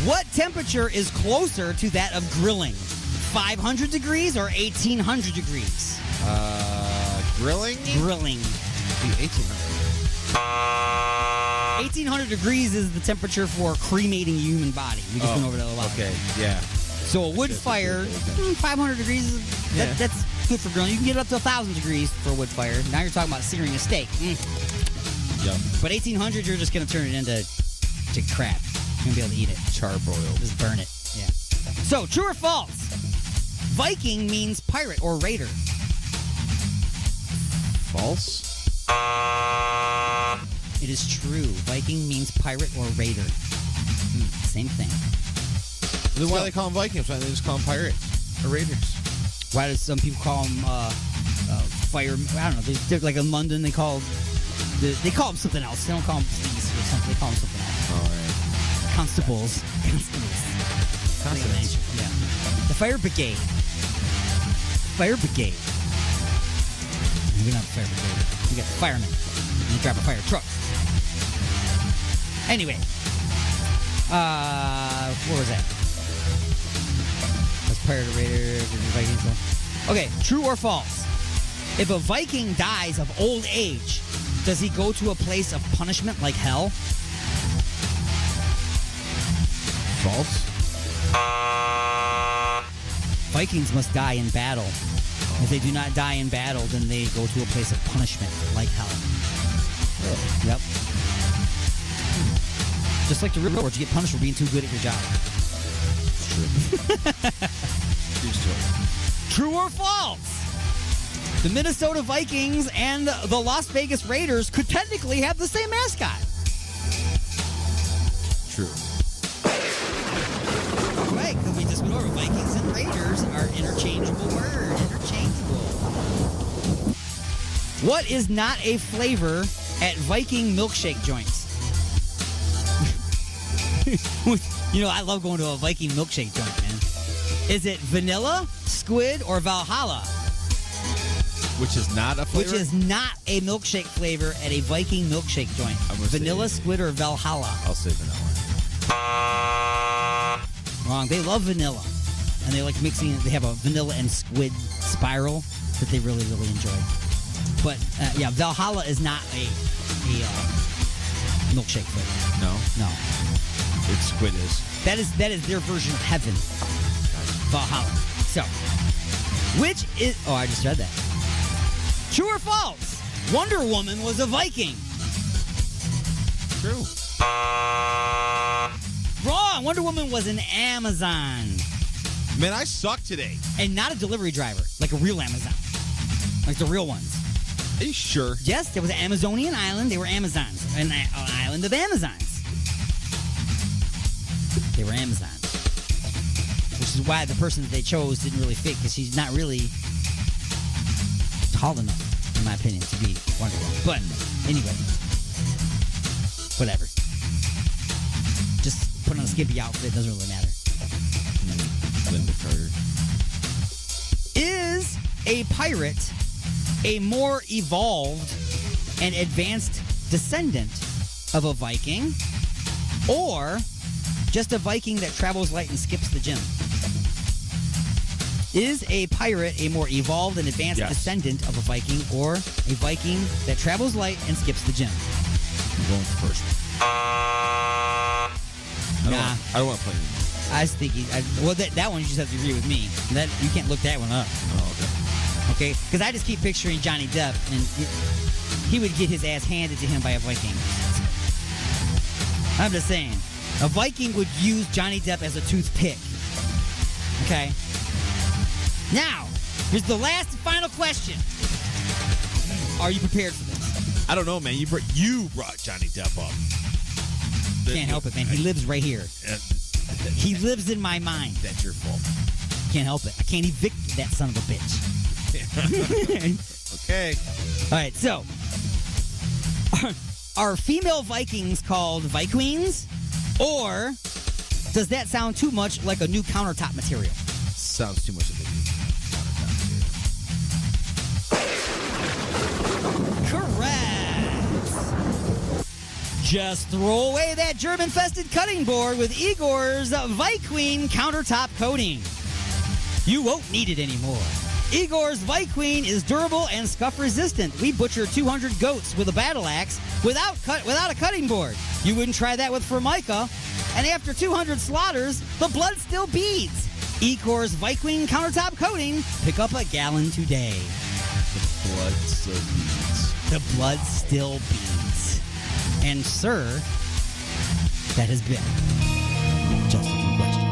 Speaker 7: What temperature is closer to that of grilling? 500 degrees or 1800 degrees?
Speaker 8: Grilling?
Speaker 7: Grilling.
Speaker 8: 1800.
Speaker 7: 1800 degrees is the temperature for cremating a human body. We just went over that a while.
Speaker 8: Okay, yeah.
Speaker 7: So a wood fire, 500 degrees, that's good for grilling. You can get it up to 1,000 degrees for a wood fire. Now you're talking about searing a steak.
Speaker 8: Yep.
Speaker 7: But 1800, you're just going to turn it into crap. You're going to be able to eat it.
Speaker 8: Charbroiled.
Speaker 7: Just burn it. Yeah. So, true or false? Viking means pirate or raider.
Speaker 8: False.
Speaker 7: It is true. Viking means pirate or raider. Same thing.
Speaker 8: Then why do they call them Vikings? Why don't they just call them pirates or raiders?
Speaker 7: Why do some people call them fire? I don't know. They're like in London, they call them something else. They don't call them police or something. They call them something else.
Speaker 8: All right.
Speaker 7: Constables. Yeah. The fire brigade. Fire brigade. We're not the fire brigade. We got the firemen. And they drive a fire truck. Anyway. What was that? That's pirate or raider. Vikings. Okay, true or false? If a Viking dies of old age, does he go to a place of punishment like hell?
Speaker 8: False.
Speaker 7: Vikings must die in battle. If they do not die in battle, then they go to a place of punishment like hell. Really? Yep. Just like the real world, you get punished for being too good at your job.
Speaker 8: It's true. True story.
Speaker 7: True or false? The Minnesota Vikings and the Las Vegas Raiders could technically have the same mascot.
Speaker 8: true.
Speaker 7: Right, because we just went over Vikings and Raiders are interchangeable words. Interchangeable. What is not a flavor at Viking milkshake joints? You know, I love going to a Viking milkshake joint, man. Is it vanilla, squid, or Valhalla?
Speaker 8: Which is not a flavor?
Speaker 7: Which is not a milkshake flavor at a Viking milkshake joint. Vanilla, squid, or Valhalla?
Speaker 8: I'll say vanilla.
Speaker 7: Wrong. They love vanilla. And they like mixing it. They have a vanilla and squid spiral that they really, really enjoy. But, yeah, Valhalla is not a milkshake flavor.
Speaker 8: No?
Speaker 7: No.
Speaker 8: It's squid is.
Speaker 7: That is their version of heaven. Valhalla. So, which is... Oh, I just read that. True or false? Wonder Woman was a Viking.
Speaker 8: True.
Speaker 7: Wrong. Wonder Woman was an Amazon.
Speaker 8: Man, I suck today.
Speaker 7: And not a delivery driver, like a real Amazon. Like the real ones.
Speaker 8: Are you sure?
Speaker 7: Yes, there was an Amazonian island. They were Amazons. An island of Amazons. They were Amazons. Which is why the person that they chose didn't really fit, because she's not really tall enough, in my opinion, to be Wonder Woman. But anyway, whatever. Just put on a skimpy outfit. Doesn't really matter.
Speaker 8: Linda Carter.
Speaker 7: Is a pirate a more evolved and advanced descendant of a Viking, or just a Viking that travels light and skips the gym? Is a pirate a more evolved and advanced descendant of a Viking, or a Viking that travels light and skips the gym?
Speaker 8: I'm going first.
Speaker 7: Nah.
Speaker 8: I don't want to play anymore.
Speaker 7: I was thinking, that one you just have to agree with me. That you can't look that one up.
Speaker 8: Oh, okay.
Speaker 7: Okay? Because I just keep picturing Johnny Depp, and he would get his ass handed to him by a Viking. I'm just saying. A Viking would use Johnny Depp as a toothpick. Okay? Now, here's the last and final question. Are you prepared for this?
Speaker 8: I don't know, man. You brought Johnny Depp up.
Speaker 7: Can't help it, man. He lives right here. He lives in my mind.
Speaker 8: That's your fault.
Speaker 7: Can't help it. I can't evict that son of a bitch.
Speaker 8: Okay.
Speaker 7: All right, so are female Vikings called Vikings, or does that sound too much like a new countertop material?
Speaker 8: Sounds too much of a
Speaker 7: Correct. Just throw away that germ-infested cutting board with Igor's Viqueen countertop coating. You won't need it anymore. Igor's Viqueen is durable and scuff-resistant. We butcher 200 goats with a battle axe without a cutting board. You wouldn't try that with Formica. And after 200 slaughters, the blood still beads. Igor's Viqueen countertop coating. Pick up a gallon today.
Speaker 8: The blood still beads.
Speaker 7: The blood still beads. And, sir, that has been Just a Few Questions.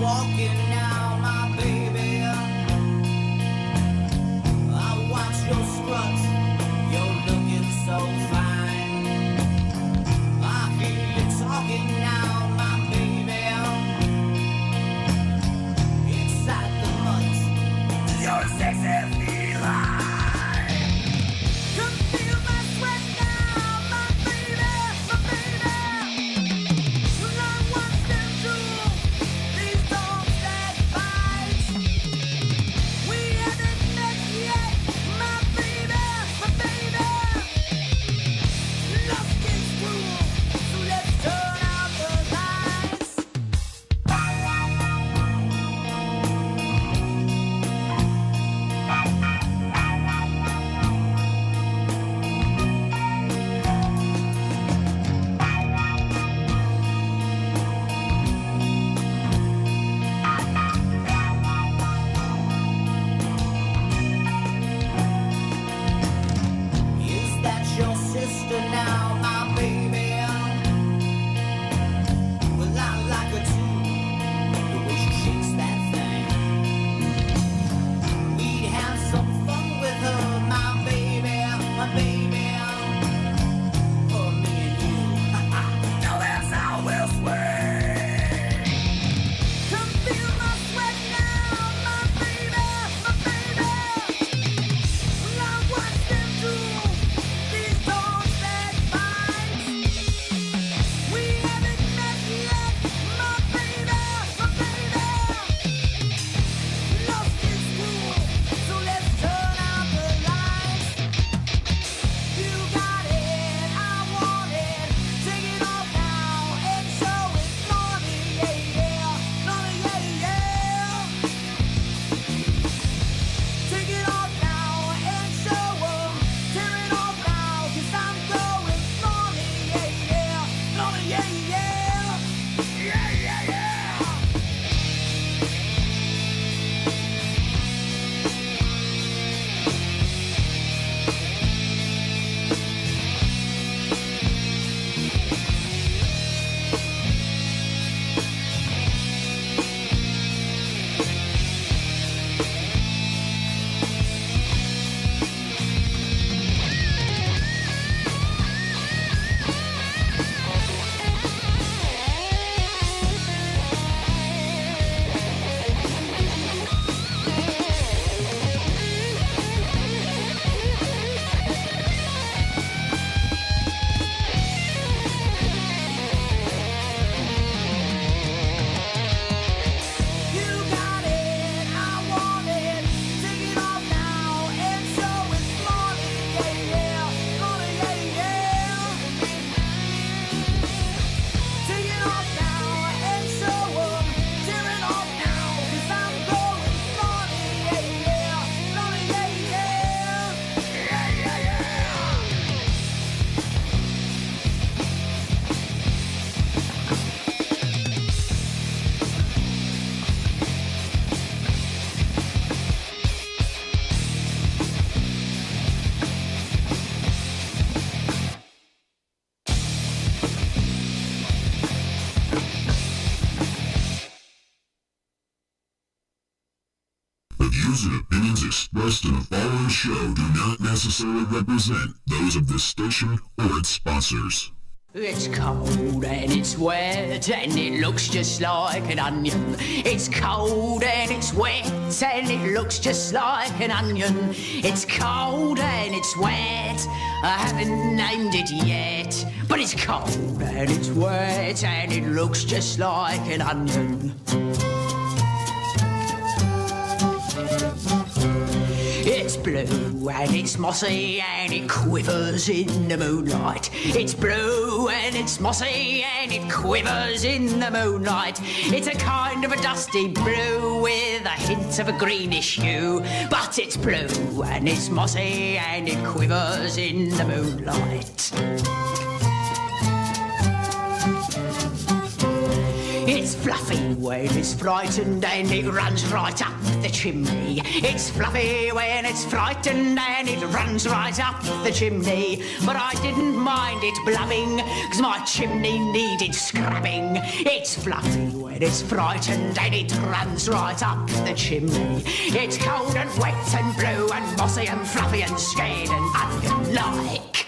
Speaker 14: walking now, my baby. I watch your strut, you're looking so fine. I hear you talking now, my baby. Inside the mud, you're sexy feline. Come feel my sweat now, my baby, my baby. When I watch them do these dogs that bite. We haven't met yet, my baby, my baby. Love gets cruel, so let's turn out the lights. Is that your sister now, my baby? Well, I like her too, the way she shakes that thing. We'd have some fun with her, my baby, my baby. For me and you, now that's how we'll swing. Come feel my sweat now, my baby, my baby. When I watch them do these dogs that bite. We haven't met yet, my baby, my baby. Love is cruel, so let's turn out the lights. You got it, I want it. Take it off now and show it, naughty, yeah, yeah, naughty, yeah, yeah. Take it off now and show 'em. Tear it off now, 'cause I'm going naughty, yeah, yeah, naughty, yeah, yeah. Yeah, yeah, yeah. You got it, I want it. Take it off now and show it, naughty, yeah, yeah, naughty, yeah, yeah. Take it off now and show 'em. Tear it off now, 'cause I'm going naughty, yeah, yeah, naughty, yeah, yeah. Yeah, yeah, yeah.
Speaker 5: The views and opinions expressed in the following show do not necessarily represent those of this station or its sponsors.
Speaker 14: It's cold and it's wet and it looks just like an onion. It's cold and it's wet and it looks just like an onion. It's cold and it's wet, I haven't named it yet. But it's cold and it's wet and it looks just like an onion. It's blue and it's mossy and it quivers in the moonlight. It's blue and it's mossy and it quivers in the moonlight. It's a kind of a dusty blue with a hint of a greenish hue. But it's blue and it's mossy and it quivers in the moonlight. It's fluffy when it's frightened and it runs right up the chimney. It's fluffy when it's frightened and it runs right up the chimney. But I didn't mind it blubbing, 'cause my chimney needed scrubbing. It's fluffy when it's frightened and it runs right up the chimney. It's cold and wet and blue and mossy and fluffy and scared and onion-like.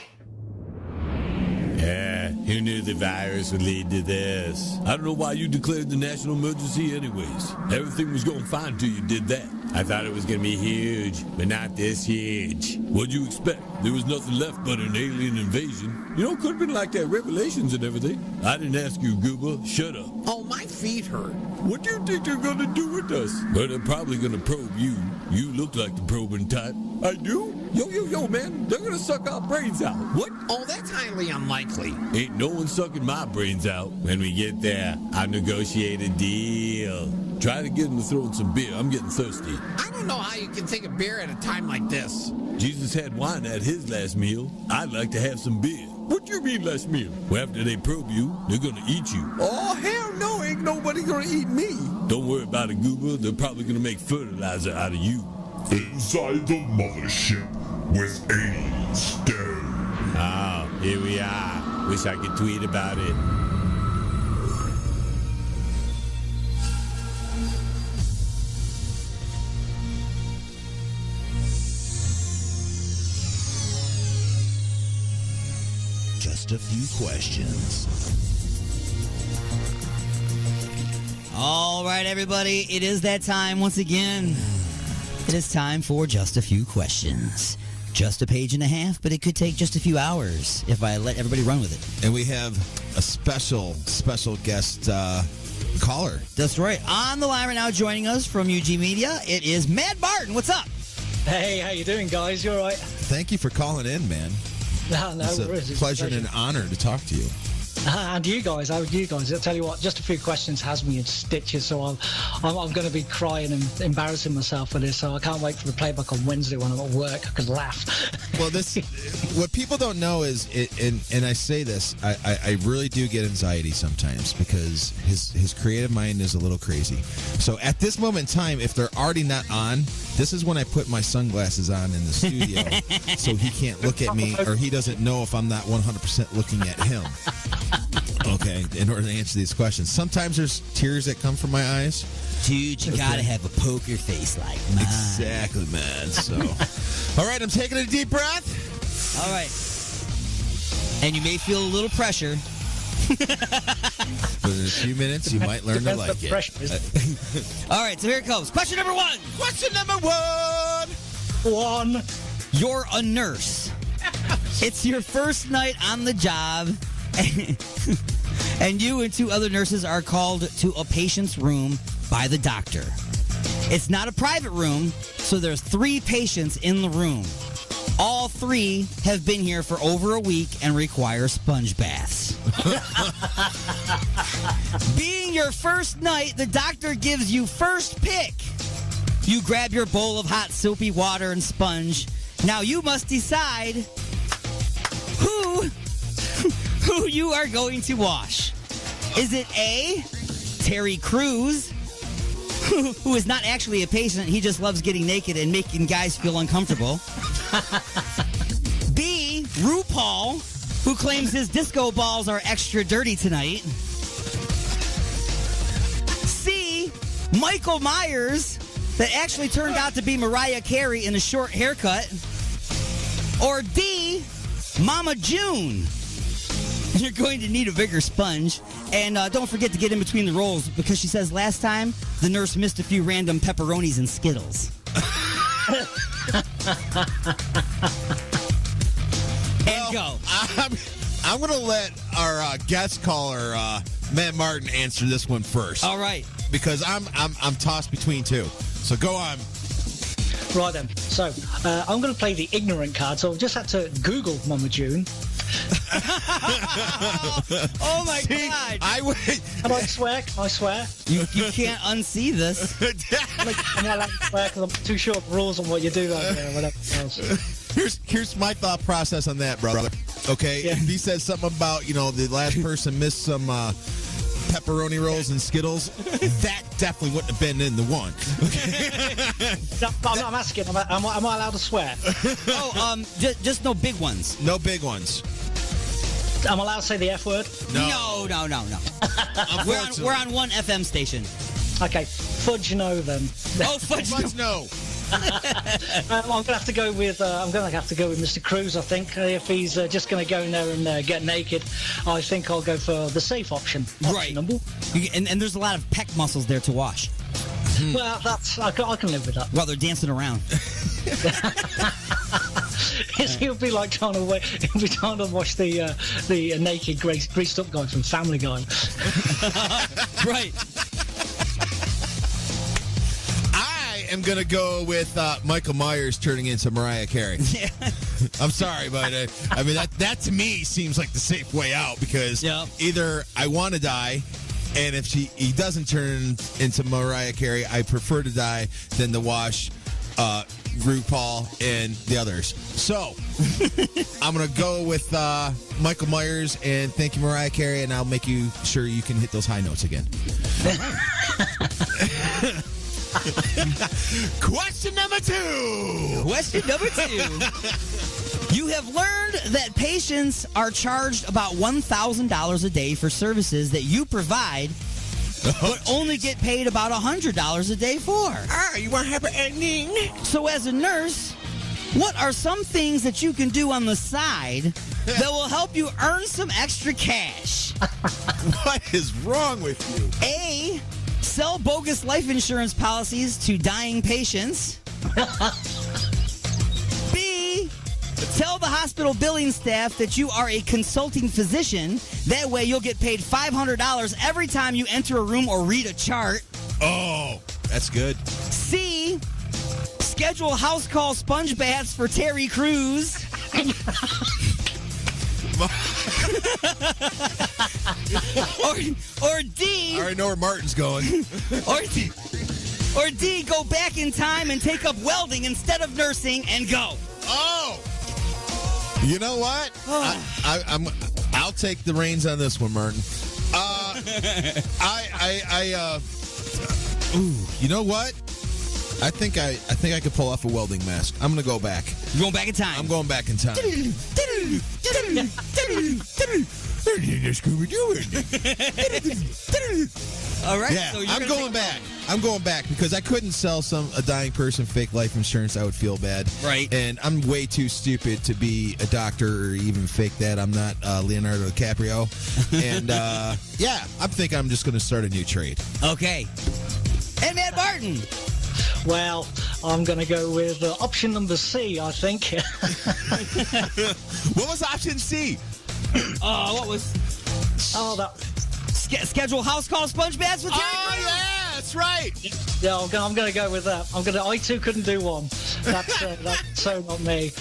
Speaker 4: Yeah, who knew the virus would lead to this? I don't know why you declared the national emergency anyways. Everything was going fine till you did that. I thought it was going to be huge, but not this huge. What'd you expect? There was nothing left but an alien invasion. You know, could have been like that Revelations and everything. I didn't ask you, Gooba. Shut up.
Speaker 3: Oh, my feet hurt.
Speaker 4: What do you think they're going to do with us? Well, they're probably going to probe you. You look like the probing type. I do? Yo, man. They're going to suck our brains out. What?
Speaker 3: Oh, that's highly unlikely.
Speaker 4: Ain't no one sucking my brains out. When we get there, I'll negotiate a deal. Try to get them to throw in some beer. I'm getting thirsty.
Speaker 3: I don't know how you can take a beer at a time like this.
Speaker 4: Jesus had wine at his last meal. I'd like to have some beer. What do you mean last meal? Well, after they probe you, they're gonna eat you.
Speaker 3: Oh, hell no, ain't nobody gonna eat me.
Speaker 4: Don't worry about it, Gooba. They're probably gonna make fertilizer out of you.
Speaker 5: Inside the mothership with Alien Stone.
Speaker 4: Oh, here we are. Wish I could tweet about it.
Speaker 6: Just a few questions.
Speaker 7: All right, everybody, it is that time once again. It is time for Just a Few Questions. Just a page and a half, but it could take just a few hours if I let everybody run with it.
Speaker 8: And we have a special guest caller.
Speaker 7: That's right. On the line right now, joining us from UG Media, it is Mad Martin. What's up?
Speaker 15: Hey, how you doing, guys? You all right?
Speaker 8: Thank you for calling in, man.
Speaker 15: No,
Speaker 8: It's a
Speaker 15: worries.
Speaker 8: pleasure and an honor to talk to you.
Speaker 15: And you guys, how are you guys? I'll tell you what, just a few questions has me in stitches, so I'm going to be crying and embarrassing myself for this, so I can't wait for the playback on Wednesday when I'm at work. I could laugh.
Speaker 8: Well, what people don't know is, and I say this, I really do get anxiety sometimes because his creative mind is a little crazy. So at this moment in time, if they're already not on, this is when I put my sunglasses on in the studio so he can't look at me, or he doesn't know if I'm not 100% looking at him. Okay, in order to answer these questions. Sometimes there's tears that come from my eyes.
Speaker 7: Dude, you gotta have a poker face like mine.
Speaker 8: Exactly, man. So, all right, I'm taking a deep breath.
Speaker 7: All right. And you may feel a little pressure.
Speaker 8: But in a few minutes, you might learn to like it.
Speaker 7: All right, so here it comes. Question number one.
Speaker 8: Question number one.
Speaker 7: You're a nurse. It's your first night on the job, and you and two other nurses are called to a patient's room by the doctor. It's not a private room, so there's 3 patients in the room. All 3 have been here for over a week and require sponge baths. Being your first night, the doctor gives you first pick. You grab your bowl of hot soapy water and sponge. Now you must decide who you are going to wash. Is it A, Terry Crews, who is not actually a patient, he just loves getting naked and making guys feel uncomfortable? B, RuPaul, who claims his disco balls are extra dirty tonight? C, Michael Myers, that actually turned out to be Mariah Carey in a short haircut? Or D, Mama June? You're going to need a bigger sponge. And don't forget to get in between the rolls, because she says last time the nurse missed a few random pepperonis and Skittles. And go.
Speaker 8: I'm going to let our guest caller, Matt Martin, answer this one first.
Speaker 7: All right.
Speaker 8: Because I'm tossed between 2. So go on.
Speaker 15: Right then. So I'm going to play the ignorant card. So I've just had to Google Mama June.
Speaker 7: Oh my God!
Speaker 15: Can I swear? Can I swear?
Speaker 7: You can't unsee this.
Speaker 15: I'm not allowed to swear because I'm too sure of rules on what you do over there. Whatever else.
Speaker 8: Here's my thought process on that, brother. Okay, if he said something about the last person missed some pepperoni rolls and Skittles, that definitely wouldn't have been in the one.
Speaker 15: I'm asking, am I allowed to swear?
Speaker 7: Just no big ones.
Speaker 8: No big ones.
Speaker 15: I'm allowed to say the F word?
Speaker 7: No. We're on one FM station.
Speaker 15: Okay, fudge no then.
Speaker 7: Oh, fudge
Speaker 8: no.
Speaker 15: I'm gonna have to go with Mr. Cruz. I think if he's just gonna go in there and get naked, I think I'll go for the safe option.
Speaker 7: Right. And there's a lot of pec muscles there to wash.
Speaker 15: Well, I can live with that.
Speaker 7: While they're dancing around.
Speaker 15: He'll be like trying to watch the naked greased up guy from Family Guy.
Speaker 7: Right.
Speaker 8: I'm gonna go with Michael Myers turning into Mariah Carey.
Speaker 7: Yeah.
Speaker 8: I'm sorry, but I mean that to me seems like the safe way out because either I want to die, and if he doesn't turn into Mariah Carey, I prefer to die than to wash RuPaul and the others. So I'm gonna go with Michael Myers and thank you, Mariah Carey, and I'll make you sure you can hit those high notes again. Question number 2.
Speaker 7: Question number 2. You have learned that patients are charged about $1,000 a day for services that you provide, but only get paid about $100 a day for.
Speaker 8: You want happy ending?
Speaker 7: So as a nurse, what are some things that you can do on the side that will help you earn some extra cash?
Speaker 8: What is wrong with you?
Speaker 7: A, sell bogus life insurance policies to dying patients. B, tell the hospital billing staff that you are a consulting physician. That way you'll get paid $500 every time you enter a room or read a chart.
Speaker 8: Oh, that's good.
Speaker 7: C, schedule house call sponge baths for Terry Crews. or D.
Speaker 8: I already know where Martin's going.
Speaker 7: Or D, go back in time and take up welding instead of nursing and go.
Speaker 8: Oh! You know what? I'll take the reins on this one, Martin. You know what? I think I could pull off a welding mask. I'm gonna go back.
Speaker 7: You're going back in time?
Speaker 8: I'm going back in time.
Speaker 7: All right.
Speaker 8: Yeah,
Speaker 7: so
Speaker 8: I'm going back. I'm going back because I couldn't sell a dying person fake life insurance. I would feel bad.
Speaker 7: Right.
Speaker 8: And I'm way too stupid to be a doctor or even fake that. I'm not Leonardo DiCaprio. And yeah, I think I'm just going to start a new trade.
Speaker 7: Okay. And Matt Martin.
Speaker 15: Well, I'm going to go with option number C, I think.
Speaker 8: What was option C?
Speaker 7: What was...
Speaker 15: Oh, that...
Speaker 7: Schedule house call sponge baths with Terry Crews.
Speaker 8: Yeah, that's right.
Speaker 15: Yeah, I'm going to go with that. I too couldn't do one. That's so not me.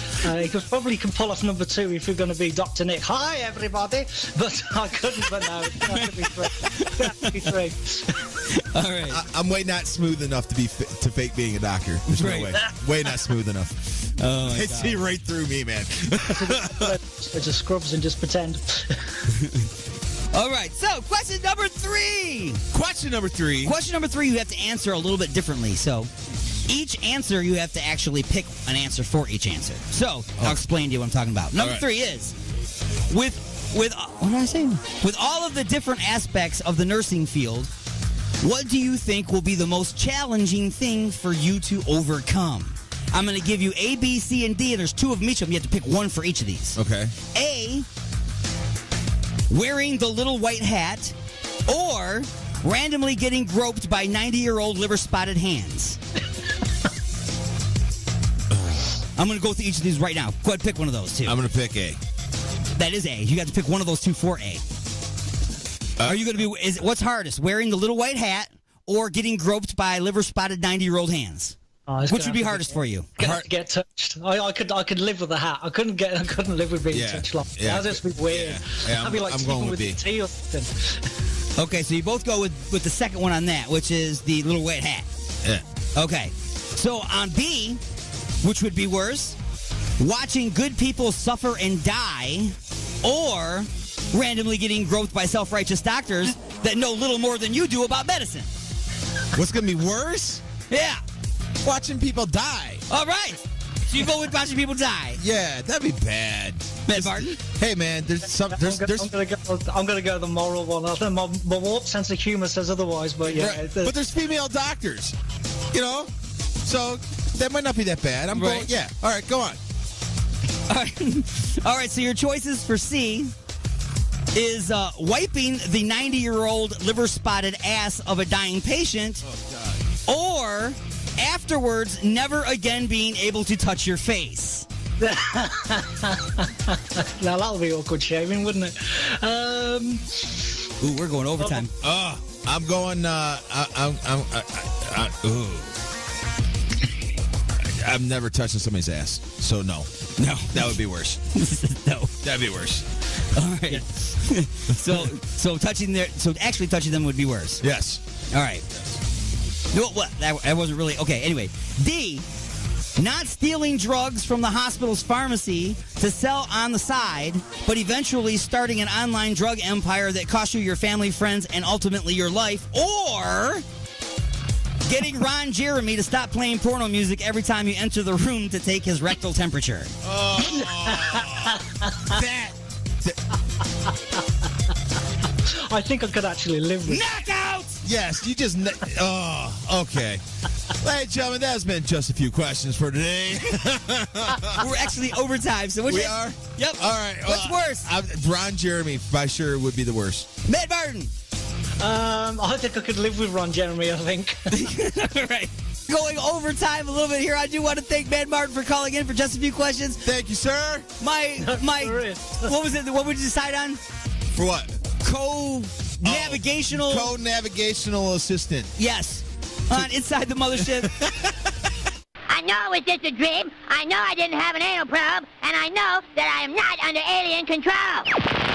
Speaker 15: You could probably pull off number 2 if you're going to be Dr. Nick. Hi, everybody. But I couldn't, but no. It has to be 3.
Speaker 7: All right.
Speaker 8: I'm way not smooth enough to fake being a doctor. There's no way. Way not smooth enough.
Speaker 7: Oh,
Speaker 8: they see right through me, man.
Speaker 15: It's just scrubs and just pretend.
Speaker 7: All right, so question number 3.
Speaker 8: Question number 3,
Speaker 7: you have to answer a little bit differently. So each answer, you have to actually pick an answer for each answer. So I'll explain to you what I'm talking about. Number 3 is, with what did I say? With all of the different aspects of the nursing field, what do you think will be the most challenging thing for you to overcome? I'm going to give you A, B, C, and D, and there's 2 of them each of them. You have to pick one for each of these.
Speaker 8: Okay.
Speaker 7: A, wearing the little white hat, or randomly getting groped by 90-year-old liver-spotted hands. I'm going to go through each of these right now. Go ahead, pick one of those 2.
Speaker 8: I'm going to pick A.
Speaker 7: That is A. You got to pick one of those 2 for A. Are you going to be... what's hardest, wearing the little white hat or getting groped by liver-spotted 90-year-old hands? Which would be hardest for you?
Speaker 15: Get touched. I could live with the hat. I couldn't live with being touched. That'd just be weird.
Speaker 8: Yeah,
Speaker 15: I'd be like sleeping with the tea or something.
Speaker 7: Okay, so you both go with the second one on that, which is the little white hat.
Speaker 8: Yeah.
Speaker 7: Okay. So on B, which would be worse, watching good people suffer and die, or randomly getting groped by self-righteous doctors that know little more than you do about medicine.
Speaker 8: What's going to be worse?
Speaker 7: Yeah.
Speaker 8: Watching people die.
Speaker 7: All right. So you go with watching people die.
Speaker 8: Yeah, that'd be bad.
Speaker 7: Matt Martin?
Speaker 8: Hey, man, there's some. There's.
Speaker 15: I'm gonna go the moral one. My warped sense of humor says otherwise, but yeah.
Speaker 8: Right. But there's female doctors, you know, so that might not be that bad. I'm going. Yeah. All right, go on.
Speaker 7: All right. So your choices for C is wiping the 90-year-old liver-spotted ass of a dying patient, or afterwards never again being able to touch your face.
Speaker 15: Now that'll be awkward shaving, wouldn't it?
Speaker 7: Ooh, we're going overtime.
Speaker 8: I'm going. I'm never touching somebody's ass, so no.
Speaker 7: No,
Speaker 8: that would be worse.
Speaker 7: No,
Speaker 8: that'd be worse.
Speaker 7: All right. So actually touching them would be worse.
Speaker 8: Yes.
Speaker 7: All right. No, what? That wasn't really okay. Anyway, D. Not stealing drugs from the hospital's pharmacy to sell on the side, but eventually starting an online drug empire that costs you your family, friends, and ultimately your life, or getting Ron Jeremy to stop playing porno music every time you enter the room to take his rectal temperature.
Speaker 15: I think I could actually live with
Speaker 7: knockout.
Speaker 8: Yes, you just. Okay. Ladies and gentlemen, that has been just a few questions for today.
Speaker 7: We're actually overtime, so
Speaker 8: we are.
Speaker 7: Yep.
Speaker 8: All right.
Speaker 7: What's worse?
Speaker 8: Ron Jeremy, by sure, would be the worst.
Speaker 7: Matt Martin.
Speaker 15: I think I could live with Ron Jeremy. I think.
Speaker 7: All right. Going overtime a little bit here. I do want to thank Matt Martin for calling in for just a few questions.
Speaker 8: Thank you, sir.
Speaker 7: My. What was it? What would you decide on?
Speaker 8: For what?
Speaker 7: Co-navigational
Speaker 8: assistant.
Speaker 7: Yes. On Inside the Mothership.
Speaker 9: I know it was just a dream. I know I didn't have an anal probe. And I know that I am not under alien control.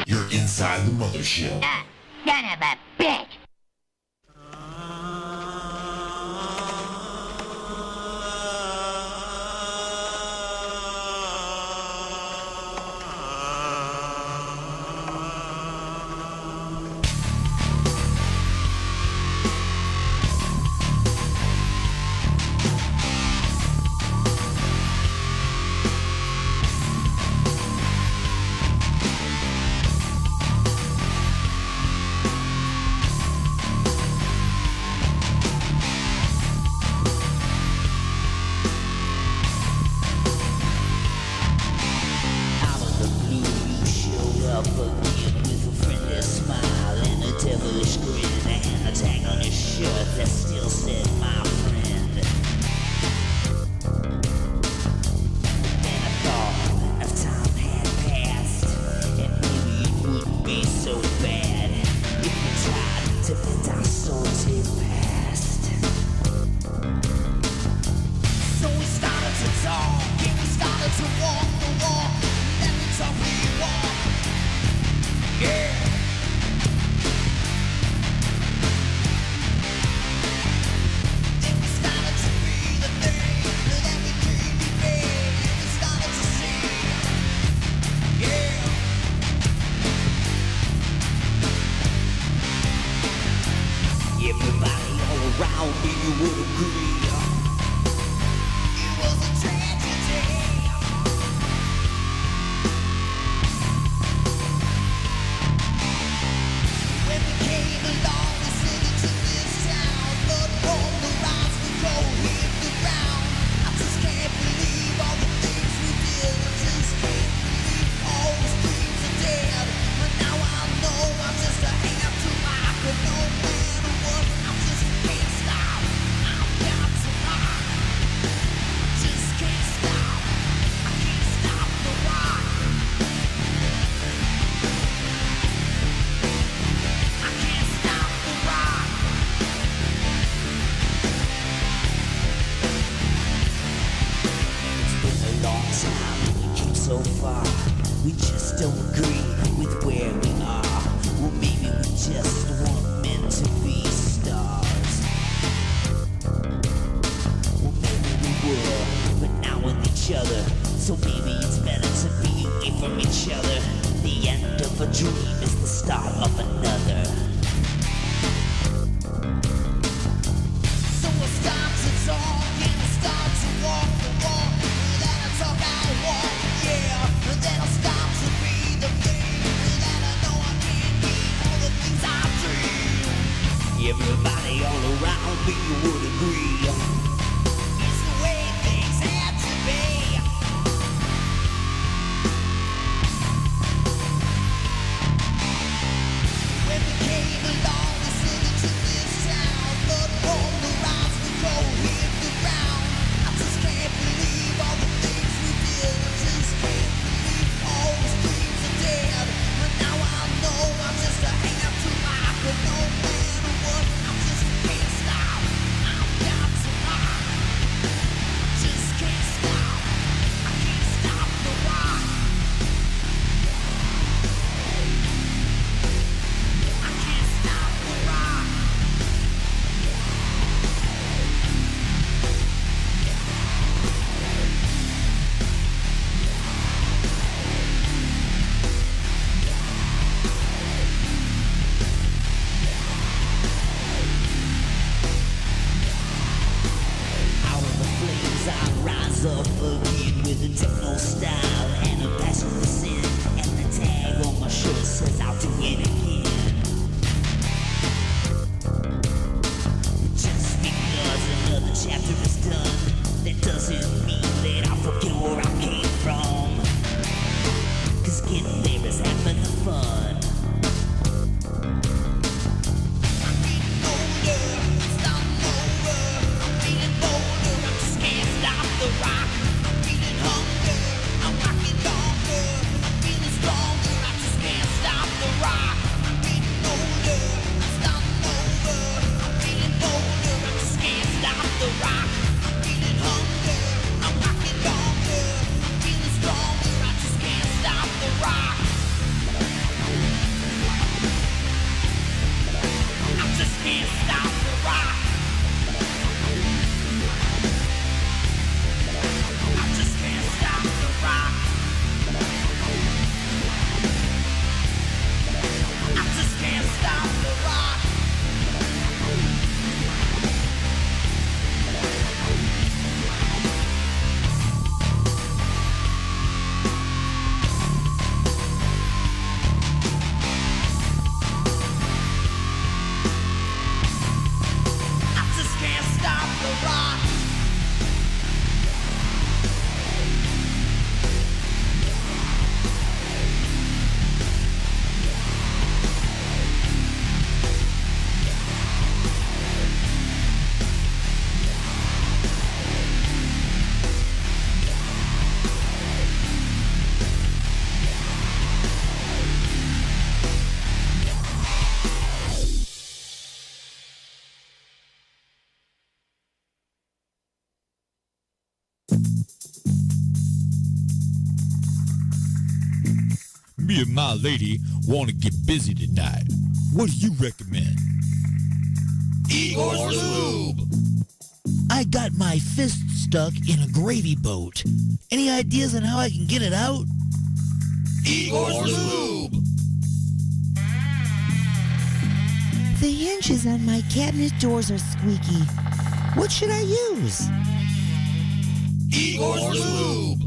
Speaker 5: You're inside the mothership.
Speaker 9: Son of a bitch.
Speaker 16: me and my lady want to get busy tonight. What do you recommend?
Speaker 6: Igor's Lube. I got my fist stuck in a gravy boat. Any ideas on how I can get it out? Igor's Lube.
Speaker 11: The hinges on my cabinet doors are squeaky. What should I use?
Speaker 6: Igor's Lube.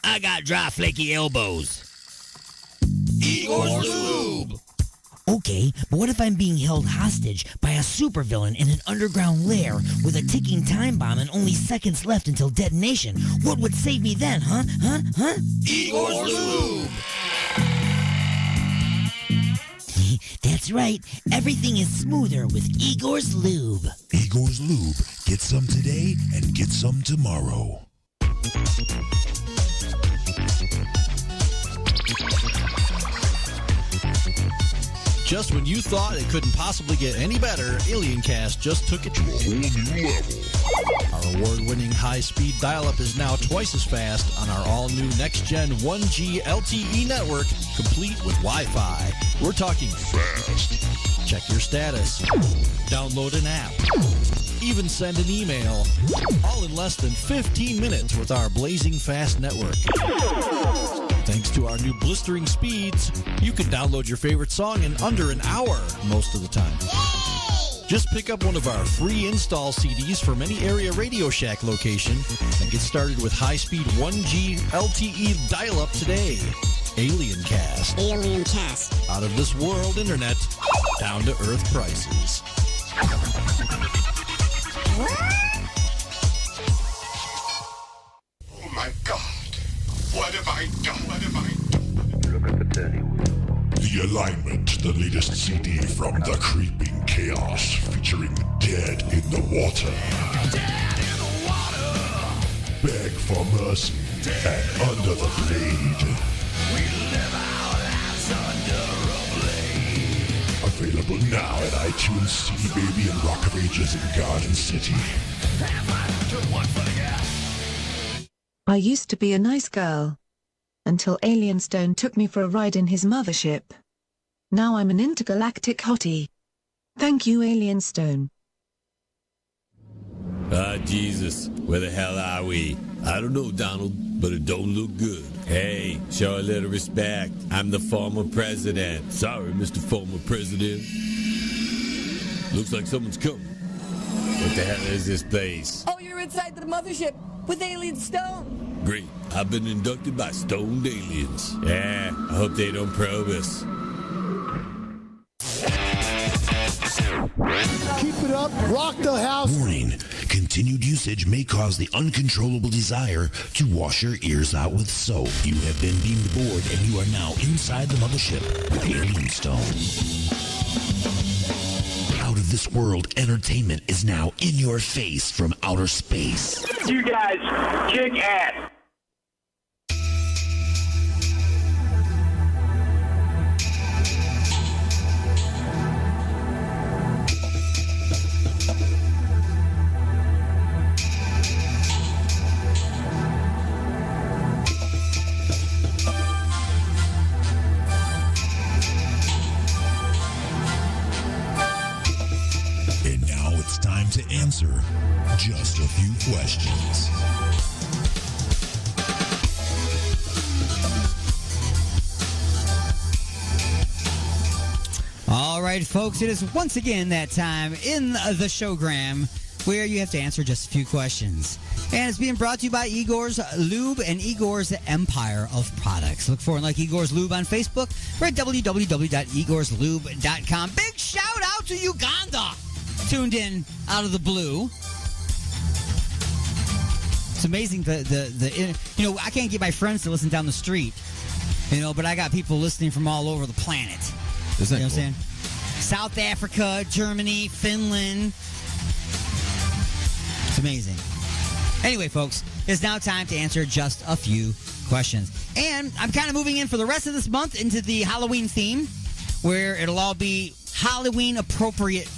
Speaker 6: I got dry, flaky elbows. Igor's Lube.
Speaker 11: Okay, but what if I'm being held hostage by a supervillain in an underground lair with a ticking time bomb and only seconds left until detonation? What would save me then, huh?
Speaker 6: Igor's Lube.
Speaker 11: That's right. Everything is smoother with Igor's Lube.
Speaker 6: Igor's Lube. Get some today and get some tomorrow.
Speaker 12: Just when you thought it couldn't possibly get any better, AlienCast just took it to a whole new level. Our award-winning high-speed dial-up is now twice as fast on our all-new next-gen 1G LTE network, complete with Wi-Fi. We're talking fast. Check your status. Download an app. Even send an email. All in less than 15 minutes with our blazing fast network. Thanks to our new blistering speeds, you can download your favorite song in under an hour most of the time. Just pick up one of our free install CDs from any area Radio Shack location and get started with high-speed 1G LTE dial-up today. AlienCast.
Speaker 9: AlienCast.
Speaker 12: Out of this world internet, down to earth prices.
Speaker 5: Oh my God. What have I done? What have I done? Look at the turning wheel. The Alignment, the latest CD from the Creeping Chaos, featuring Dead in the Water. Dead in the water. Beg for mercy and Under the Blade. We live our lives under a blade. Available now at iTunes, CD Baby, and Rock of Ages in Garden City.
Speaker 13: I used to be a nice girl. Until Alien Stone took me for a ride in his mothership. Now I'm an intergalactic hottie. Thank you, Alien Stone.
Speaker 4: Ah, Jesus, where the hell are we? I don't know, Donald, but it don't look good. Hey, show a little respect. I'm the former president. Sorry, Mr. Former President. Looks like someone's coming. What the hell is this place?
Speaker 17: Oh, you're inside the mothership with Alien Stone.
Speaker 4: Great. I've been inducted by stoned aliens. Yeah, I hope they don't probe us.
Speaker 18: Keep it up. Rock the house.
Speaker 6: Warning. Continued usage may cause the uncontrollable desire to wash your ears out with soap. You have been beamed aboard and you are now inside the mothership with Alien Stone. Out of this world entertainment is now in your face from outer space.
Speaker 19: You guys kick ass.
Speaker 6: And now it's time to answer just a few questions.
Speaker 7: All right, folks, it is once again that time in the showgram where you have to answer just a few questions. And it's being brought to you by Igor's Lube and Igor's Empire of Products. Look for and like Igor's Lube on Facebook or at www.igorslube.com. Big shout out to Uganda! Tuned in out of the blue. It's amazing I can't get my friends to listen down the street, but I got people listening from all over the planet.
Speaker 8: Isn't that
Speaker 7: what I'm saying? South Africa, Germany, Finland. It's amazing. Anyway, folks, it's now time to answer just a few questions. And I'm kind of moving in for the rest of this month into the Halloween theme, where it'll all be Halloween appropriate.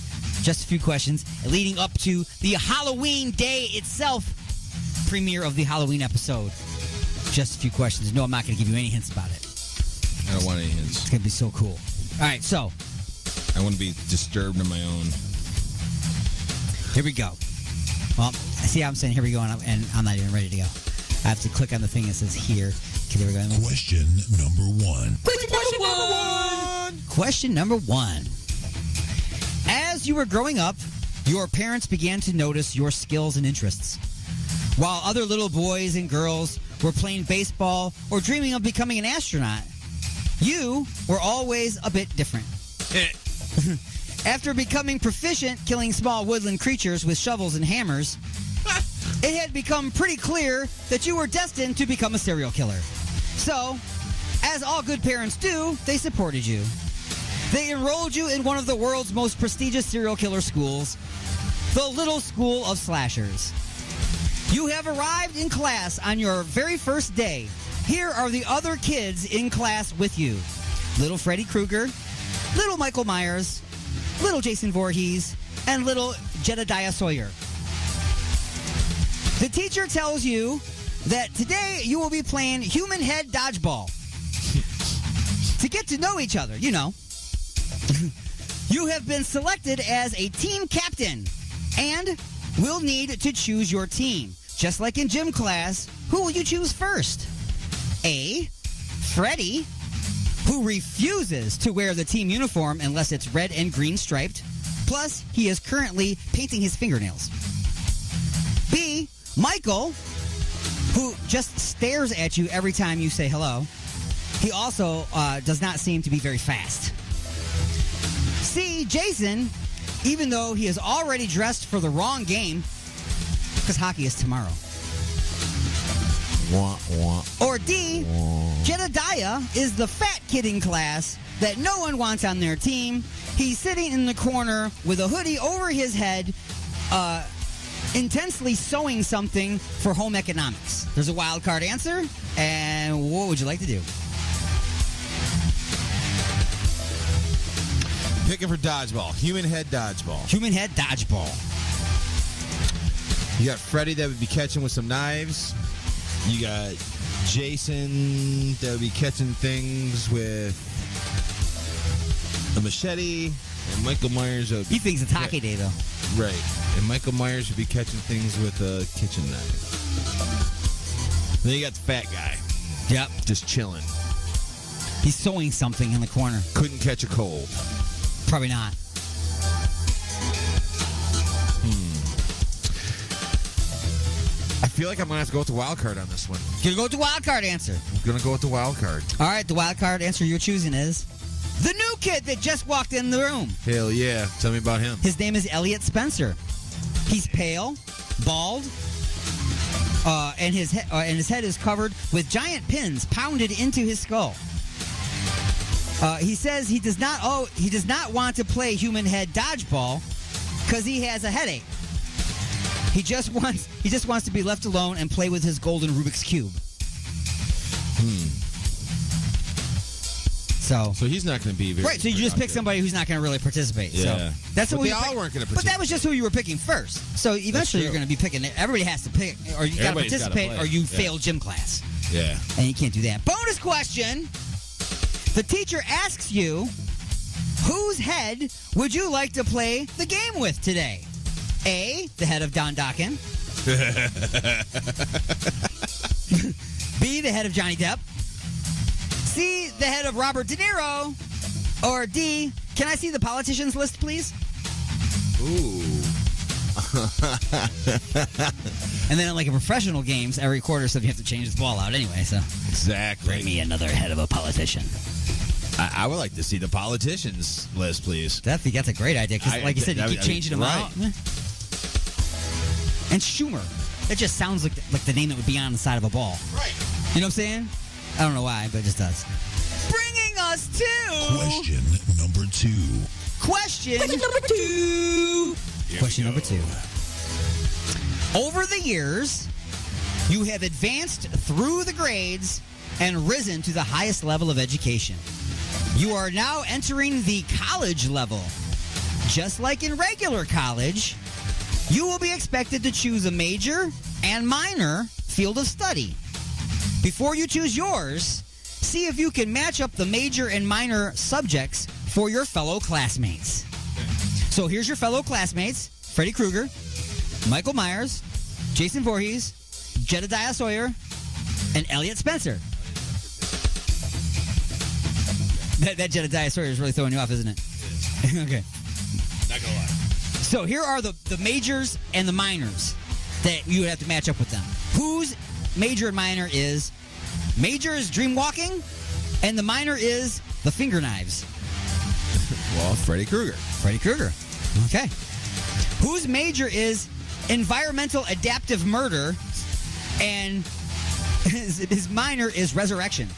Speaker 7: Just a few questions leading up to the Halloween day itself, premiere of the Halloween episode. Just a few questions. No, I'm not going to give you any hints about it.
Speaker 8: I don't want any hints.
Speaker 7: It's going to be so cool. All right, so.
Speaker 8: I want to be disturbed on my own.
Speaker 7: Here we go. Well, see how I'm saying here we go, and I'm not even ready to go. I have to click on the thing that says here. Okay, there we go.
Speaker 5: Question number 1.
Speaker 7: Question number 1. As you were growing up, your parents began to notice your skills and interests. While other little boys and girls were playing baseball or dreaming of becoming an astronaut, you were always a bit different. After becoming proficient killing small woodland creatures with shovels and hammers, it had become pretty clear that you were destined to become a serial killer. So, as all good parents do, they supported you. They enrolled you in one of the world's most prestigious serial killer schools, the Little School of Slashers. You have arrived in class on your very first day. Here are the other kids in class with you. Little Freddy Krueger, little Michael Myers, little Jason Voorhees, and little Jedediah Sawyer. The teacher tells you that today you will be playing human head dodgeball. To get to know each other, you know. You have been selected as a team captain and will need to choose your team. Just like in gym class, who will you choose first? A, Freddy, who refuses to wear the team uniform unless it's red and green striped. Plus, he is currently painting his fingernails. B, Michael, who just stares at you every time you say hello. He also does not seem to be very fast. C, Jason, even though he is already dressed for the wrong game, because hockey is tomorrow.
Speaker 8: Wah, wah.
Speaker 7: Or D, Jedediah is the fat kid in class that no one wants on their team. He's sitting in the corner with a hoodie over his head, intensely sewing something for home economics. There's a wild card answer, and what would you like to do?
Speaker 8: Picking for dodgeball. Human head dodgeball.
Speaker 7: Human head dodgeball.
Speaker 8: You got Freddy that would be catching with some knives. You got Jason that would be catching things with a machete. And Michael Myers would be...
Speaker 7: He thinks it's hockey day, though.
Speaker 8: Right. And Michael Myers would be catching things with a kitchen knife. Then you got the fat guy.
Speaker 7: Yep.
Speaker 8: Just chilling.
Speaker 7: He's sewing something in the corner.
Speaker 8: Couldn't catch a cold.
Speaker 7: Probably not.
Speaker 8: I feel like I'm going to have to go with the wild card on this one.
Speaker 7: You're going to go with the wild card answer.
Speaker 8: I'm going to go with the wild card.
Speaker 7: All right, the wild card answer you're choosing is the new kid that just walked in the room.
Speaker 8: Hell yeah. Tell me about him.
Speaker 7: His name is Elliot Spencer. He's pale, bald, and his head is covered with giant pins pounded into his skull. He says he does not want to play human head dodgeball because he has a headache. He just wants to be left alone and play with his golden Rubik's Cube. So
Speaker 8: he's not going to be very
Speaker 7: right. So you just pick somebody who's not going to really participate.
Speaker 8: Yeah.
Speaker 7: So that's
Speaker 8: but
Speaker 7: what
Speaker 8: they all weren't going to.
Speaker 7: But that was just who you were picking first. So eventually you're going to be picking. Everybody has to pick, or you got to participate, or you fail gym class.
Speaker 8: Yeah.
Speaker 7: And you can't do that. Bonus question: the teacher asks you, whose head would you like to play the game with today? A, the head of Don Dokken. B, the head of Johnny Depp. C, the head of Robert De Niro. Or D, can I see the politicians list, please?
Speaker 8: Ooh.
Speaker 7: And then, like in professional games, every quarter, so you have to change the ball out anyway. So
Speaker 8: exactly.
Speaker 7: Bring me another head of a politician.
Speaker 8: I would like to see the politicians list, please.
Speaker 7: That's a great idea. Because, like you said, you keep changing them out. And Schumer. It just sounds like the name that would be on the side of a ball.
Speaker 8: Right.
Speaker 7: You know what I'm saying? I don't know why, but it just does. Bringing us to...
Speaker 5: Question number 2.
Speaker 7: Question number 2. Question number 2. Over the years, you have advanced through the grades and risen to the highest level of education. You are now entering the college level. Just like in regular college, you will be expected to choose a major and minor field of study. Before you choose yours, see if you can match up the major and minor subjects for your fellow classmates. So here's your fellow classmates: Freddy Krueger, Michael Myers, Jason Voorhees, Jedediah Sawyer, and Elliot Spencer. That Jedediah Sawyer is really throwing you off, isn't it? Okay.
Speaker 4: Not gonna lie.
Speaker 7: So here are the majors and the minors that you would have to match up with them. Whose major and minor is? Major is dream walking, and the minor is the finger knives.
Speaker 8: Well, Freddy Krueger.
Speaker 7: Freddy Krueger. Okay. Whose major is environmental adaptive murder, and his minor is resurrection.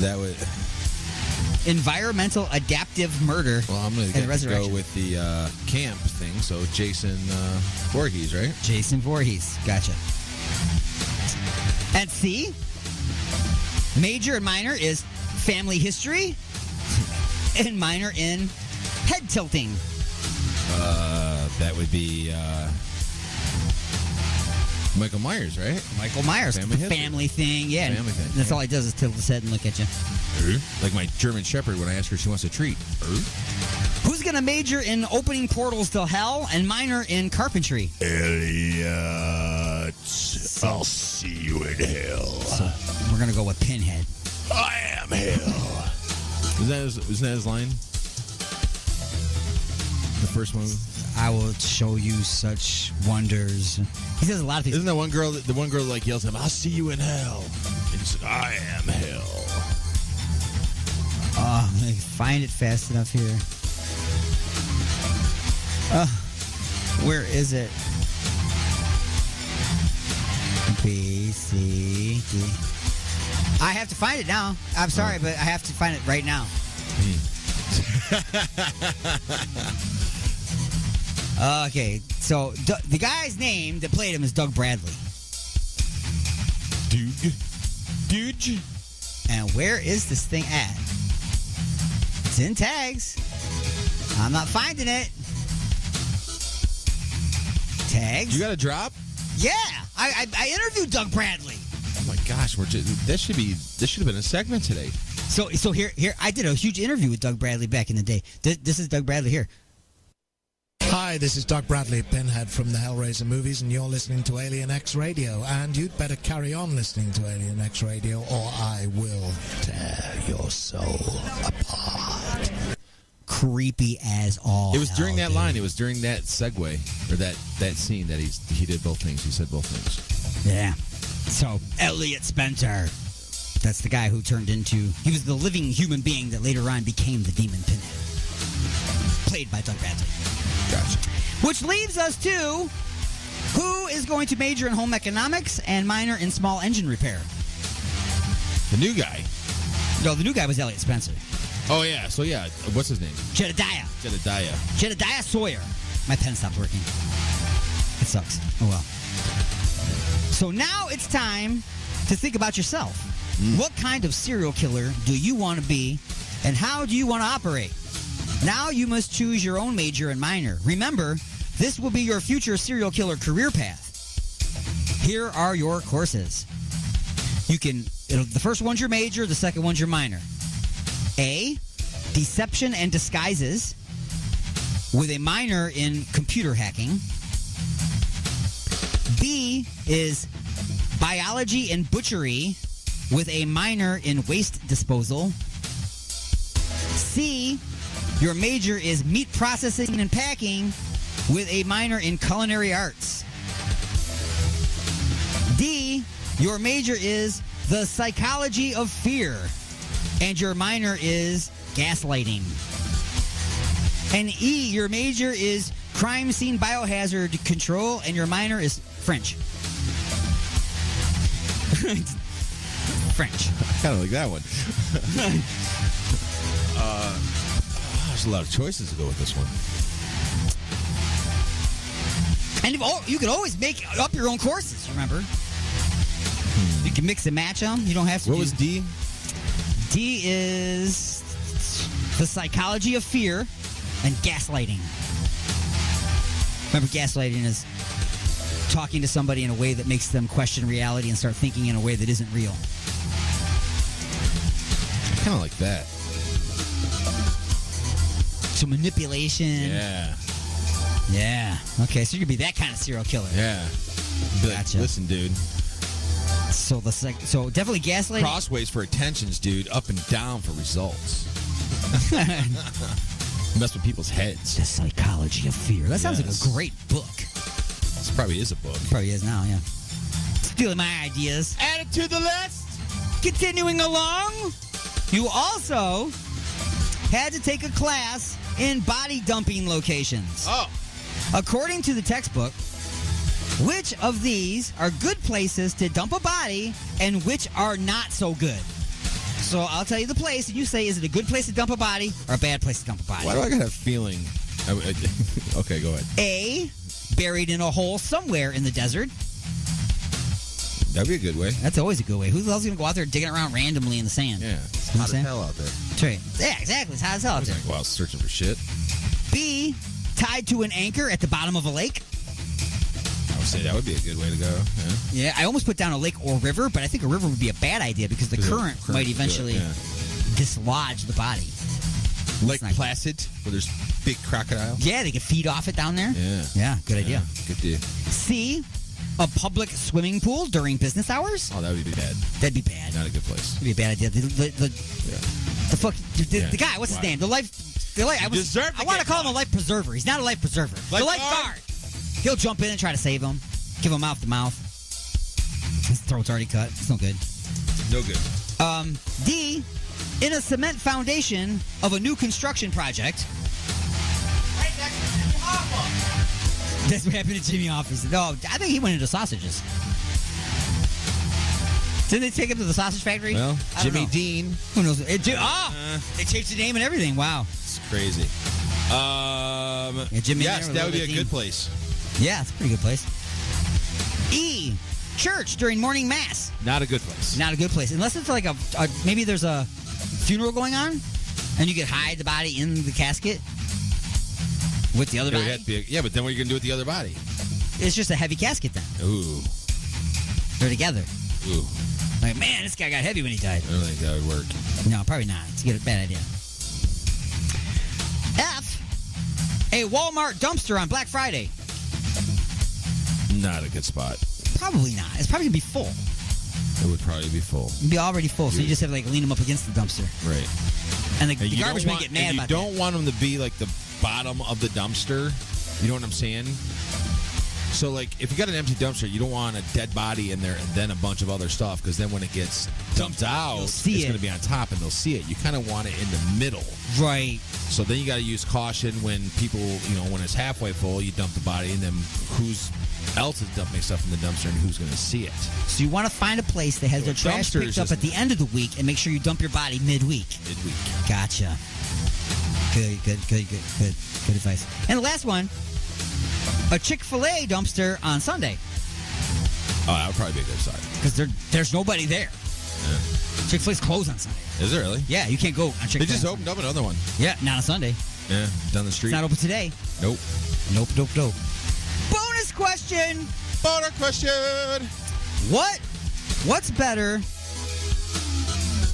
Speaker 8: That would
Speaker 7: environmental adaptive murder.
Speaker 8: Well, I'm going to go with the camp thing. So Jason Voorhees, right?
Speaker 7: Jason Voorhees. Gotcha. And C, major and minor is family history, and minor in head tilting.
Speaker 8: That would be Michael Myers, right?
Speaker 7: Michael Myers. Family thing, yeah.
Speaker 8: Family thing.
Speaker 7: That's all he does is tilt his head and look at you.
Speaker 8: Like my German Shepherd when I ask her if she wants a treat.
Speaker 7: Who's going to major in opening portals to hell and minor in carpentry?
Speaker 5: Elliot, I'll see you in hell.
Speaker 7: So we're going to go with Pinhead.
Speaker 5: I am hell.
Speaker 8: Isn't that his line? The first one?
Speaker 7: I will show you such wonders. He says a lot of things.
Speaker 8: Isn't that one girl? The one girl like yells at him, "I'll see you in hell." And he said, "I am hell."
Speaker 7: Oh, I'm gonna find it fast enough here. Where is it? B, C, D. I have to find it now. I'm sorry, but I have to find it right now. Okay, so the guy's name that played him is Doug Bradley. Dude. And where is this thing at? It's in tags. I'm not finding it. Tags.
Speaker 8: You got a drop?
Speaker 7: Yeah, I interviewed Doug Bradley.
Speaker 8: Oh my gosh, this should have been a segment today.
Speaker 7: So here I did a huge interview with Doug Bradley back in the day. This is Doug Bradley here.
Speaker 20: Hi, this is Doug Bradley, Pinhead from the Hellraiser movies, and you're listening to Alien X Radio. And you'd better carry on listening to Alien X Radio, or I will tear your soul apart.
Speaker 7: Creepy as all.
Speaker 8: It was during
Speaker 7: hell,
Speaker 8: that line. It was during that segue or that scene that he did both things. He said both things.
Speaker 7: Yeah. So Elliot Spencer. That's the guy who turned into. He was the living human being that later on became the demon Pinhead. Played by Doug Bradley.
Speaker 8: Gotcha.
Speaker 7: Which leaves us to who is going to major in home economics and minor in small engine repair?
Speaker 8: The new guy.
Speaker 7: No, the new guy was Elliot Spencer.
Speaker 8: Oh, yeah. So, yeah. What's his name?
Speaker 7: Jedediah Sawyer. My pen stopped working. It sucks. Oh, well. So now it's time to think about yourself. What kind of serial killer do you want to be, and how do you want to operate? Now you must choose your own major and minor. Remember, this will be your future serial killer career path. Here are your courses. The first one's your major, the second one's your minor. A, deception and disguises, with a minor in computer hacking. B is biology and butchery, with a minor in waste disposal. C, your major is meat processing and packing, with a minor in culinary arts. D, your major is the psychology of fear, and your minor is gaslighting. And E, your major is crime scene biohazard control, and your minor is French. French.
Speaker 8: I kind of like that one. There's a lot of choices to go with this one.
Speaker 7: And you can always make up your own courses, remember? You can mix and match them. You don't have to.
Speaker 8: What was D?
Speaker 7: D is the psychology of fear and gaslighting. Remember, gaslighting is talking to somebody in a way that makes them question reality and start thinking in a way that isn't real.
Speaker 8: Kind of like that.
Speaker 7: So manipulation.
Speaker 8: Yeah.
Speaker 7: Yeah. Okay, so you're going to be that kind of serial killer.
Speaker 8: Yeah. Be like,
Speaker 7: Gotcha.
Speaker 8: listen, dude.
Speaker 7: So so definitely gaslighting.
Speaker 8: Crossways for attentions, dude. Up and down for results. Mess with people's heads.
Speaker 7: The Psychology of Fear. That sounds like a great book.
Speaker 8: This probably is a book.
Speaker 7: Probably is now, yeah. Stealing my ideas.
Speaker 8: Add it to the list.
Speaker 7: Continuing along, you also had to take a class in body dumping locations.
Speaker 8: Oh.
Speaker 7: According to the textbook, which of these are good places to dump a body and which are not so good? So I'll tell you the place, and you say, is it a good place to dump a body or a bad place to dump a body?
Speaker 8: Why do I got a feeling? Okay, go ahead.
Speaker 7: A, buried in a hole somewhere in the desert.
Speaker 8: That'd be a good way.
Speaker 7: That's always a good way. Who the hell's going to go out there digging around randomly in the sand?
Speaker 8: Yeah, it's
Speaker 7: You know
Speaker 8: hot
Speaker 7: what I'm
Speaker 8: as hell out there.
Speaker 7: That's right. Yeah, exactly. It's hot as hell out there.
Speaker 8: Go out searching for shit.
Speaker 7: B, tied to an anchor at the bottom of a lake.
Speaker 8: I would say that would be a good way to go.
Speaker 7: Yeah, I almost put down a lake or river, but I think a river would be a bad idea because the current might eventually dislodge the body.
Speaker 8: Lake Placid, where there's big crocodile.
Speaker 7: Yeah, they could feed off it down there.
Speaker 8: Yeah.
Speaker 7: Yeah, good idea.
Speaker 8: Good deal.
Speaker 7: C, a public swimming pool during business hours.
Speaker 8: Oh, that would be bad.
Speaker 7: That'd be bad.
Speaker 8: Not a good place.
Speaker 7: That'd be a bad idea. The guy, what's his name? I want to call him a life preserver. He's not a life preserver. The lifeguard. He'll jump in and try to save him. Give him mouth to mouth. His throat's already cut. It's no good.
Speaker 8: No good.
Speaker 7: D, in a cement foundation of a new construction project. That's what happened to Jimmy Hoffa. No, I think he went into sausages. Didn't they take him to the sausage factory?
Speaker 8: Well,
Speaker 7: I don't
Speaker 8: Jimmy
Speaker 7: know.
Speaker 8: Dean.
Speaker 7: Who knows? They changed the name and everything. Wow.
Speaker 8: It's crazy.
Speaker 7: Jimmy
Speaker 8: yes,
Speaker 7: there,
Speaker 8: that would be a
Speaker 7: Dean.
Speaker 8: good place.
Speaker 7: Yeah, it's a pretty good place. E, church during morning mass.
Speaker 8: Not a good place.
Speaker 7: Not a good place. Unless it's like maybe there's a funeral going on and you could hide the body in the casket with the other
Speaker 8: It would
Speaker 7: body.
Speaker 8: have to be yeah, but then what are you going to do with the other body?
Speaker 7: It's just a heavy casket then.
Speaker 8: Ooh.
Speaker 7: They're together.
Speaker 8: Ooh.
Speaker 7: Like, man, this guy got heavy when he died.
Speaker 8: I don't think that would work.
Speaker 7: No, probably not. It's a bad idea. F, a Walmart dumpster on Black Friday.
Speaker 8: Not a good spot.
Speaker 7: Probably not. It's probably going to be full.
Speaker 8: It would probably be full.
Speaker 7: It'd be already full, so you just have to lean them up against the dumpster.
Speaker 8: Right.
Speaker 7: And the
Speaker 8: you
Speaker 7: garbage
Speaker 8: don't
Speaker 7: men
Speaker 8: want-
Speaker 7: get mad
Speaker 8: and
Speaker 7: about
Speaker 8: you don't want them to be like the bottom of the dumpster. You know what I'm saying? So, like, if you got an empty dumpster, you don't want a dead body in there and then a bunch of other stuff, because then when it gets dumped out, it's going to be on top and they'll see it. You kind of want it in the middle.
Speaker 7: Right.
Speaker 8: So then you got to use caution when people, when it's halfway full, you dump the body, and then who's else is dumping stuff in the dumpster and who's going to see it.
Speaker 7: So you want to find a place that has
Speaker 8: So
Speaker 7: their
Speaker 8: a
Speaker 7: trash
Speaker 8: dumpster
Speaker 7: picked
Speaker 8: is
Speaker 7: up
Speaker 8: just-
Speaker 7: at the end of the week and make sure you dump your body midweek.
Speaker 8: Midweek.
Speaker 7: Gotcha. Good advice. And the last one, a Chick-fil-A dumpster on Sunday.
Speaker 8: Oh, that would probably be a good side.
Speaker 7: Because there's nobody there.
Speaker 8: Yeah.
Speaker 7: Chick-fil-A's closed on Sunday.
Speaker 8: Is it really?
Speaker 7: Yeah, you can't go on Chick-fil-A.
Speaker 8: They just
Speaker 7: on
Speaker 8: opened
Speaker 7: Sunday.
Speaker 8: up another one.
Speaker 7: Yeah, not on Sunday.
Speaker 8: Yeah, down the street.
Speaker 7: It's not open today.
Speaker 8: Nope.
Speaker 7: Nope. Bonus question. What's better?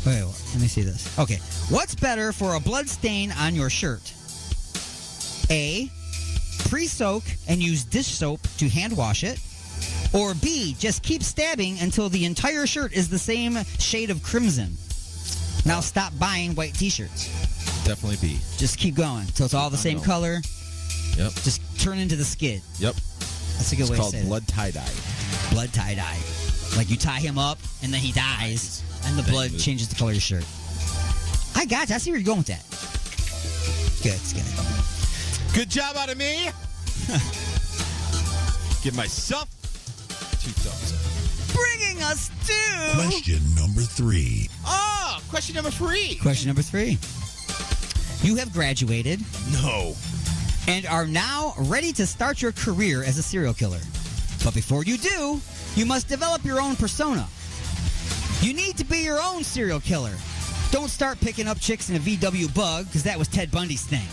Speaker 7: Wait, let me see this. Okay. What's better for a blood stain on your shirt? A, pre-soak and use dish soap to hand wash it. Or B, just keep stabbing until the entire shirt is the same shade of crimson. Now stop buying white t-shirts.
Speaker 8: Definitely B.
Speaker 7: Just keep going until it's all the same color.
Speaker 8: Yep.
Speaker 7: Just turn into the skid.
Speaker 8: Yep.
Speaker 7: That's a good
Speaker 8: It's
Speaker 7: way
Speaker 8: called
Speaker 7: to say
Speaker 8: blood tie-dye.
Speaker 7: it. Blood tie-dye. Like you tie him up and then he dies and the blood changes the color of your shirt. I got you. I see where you're going with that. Good. It's good.
Speaker 8: Good job out of me. Give myself 2 thumbs up.
Speaker 7: Bringing us to
Speaker 5: Question number 3.
Speaker 8: Oh, question number 3.
Speaker 7: Question number 3. You have graduated.
Speaker 8: No.
Speaker 7: And are now ready to start your career as a serial killer. But before you do, you must develop your own persona. You need to be your own serial killer. Don't start picking up chicks in a VW Bug, because that was Ted Bundy's thing.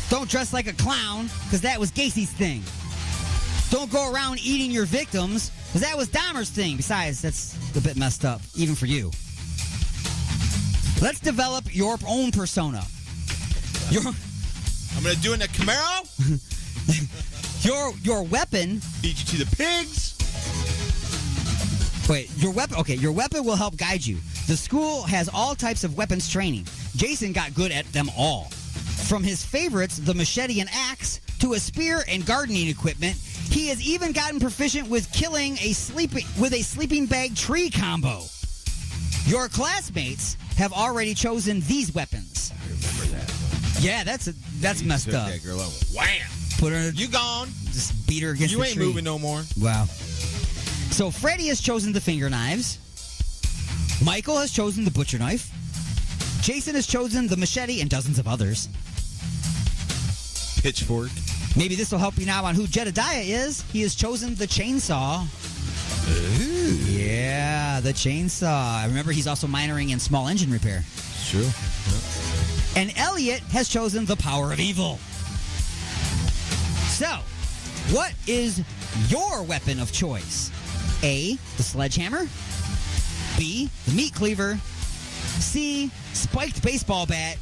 Speaker 7: Don't dress like a clown, because that was Gacy's thing. Don't go around eating your victims, because that was Dahmer's thing. Besides, that's a bit messed up, even for you. Let's develop your own persona.
Speaker 8: I'm going to do it in a Camaro.
Speaker 7: Your weapon.
Speaker 8: Feed you to the pigs.
Speaker 7: Wait, your weapon. Okay, your weapon will help guide you. The school has all types of weapons training. Jason got good at them all. From his favorites, the machete and axe, to a spear and gardening equipment, he has even gotten proficient with killing a sleeping bag tree combo. Your classmates have already chosen these weapons.
Speaker 8: I remember that.
Speaker 7: Yeah, that's messed up.
Speaker 8: That girl up. Wham!
Speaker 7: Put her.
Speaker 8: You gone?
Speaker 7: Just beat her against the
Speaker 8: You
Speaker 7: tree.
Speaker 8: ain't moving no more.
Speaker 7: Wow. So Freddy has chosen the finger knives. Michael has chosen the butcher knife. Jason has chosen the machete and dozens of others.
Speaker 8: Pitchfork.
Speaker 7: Maybe this will help you now on who Jedediah is. He has chosen the chainsaw.
Speaker 8: Ooh.
Speaker 7: Yeah, the chainsaw. Remember, he's also minoring in small engine repair.
Speaker 8: True. Yep.
Speaker 7: And Elliot has chosen the power of evil. So, what is your weapon of choice? A, the sledgehammer. B, the meat cleaver. C, spiked baseball bat.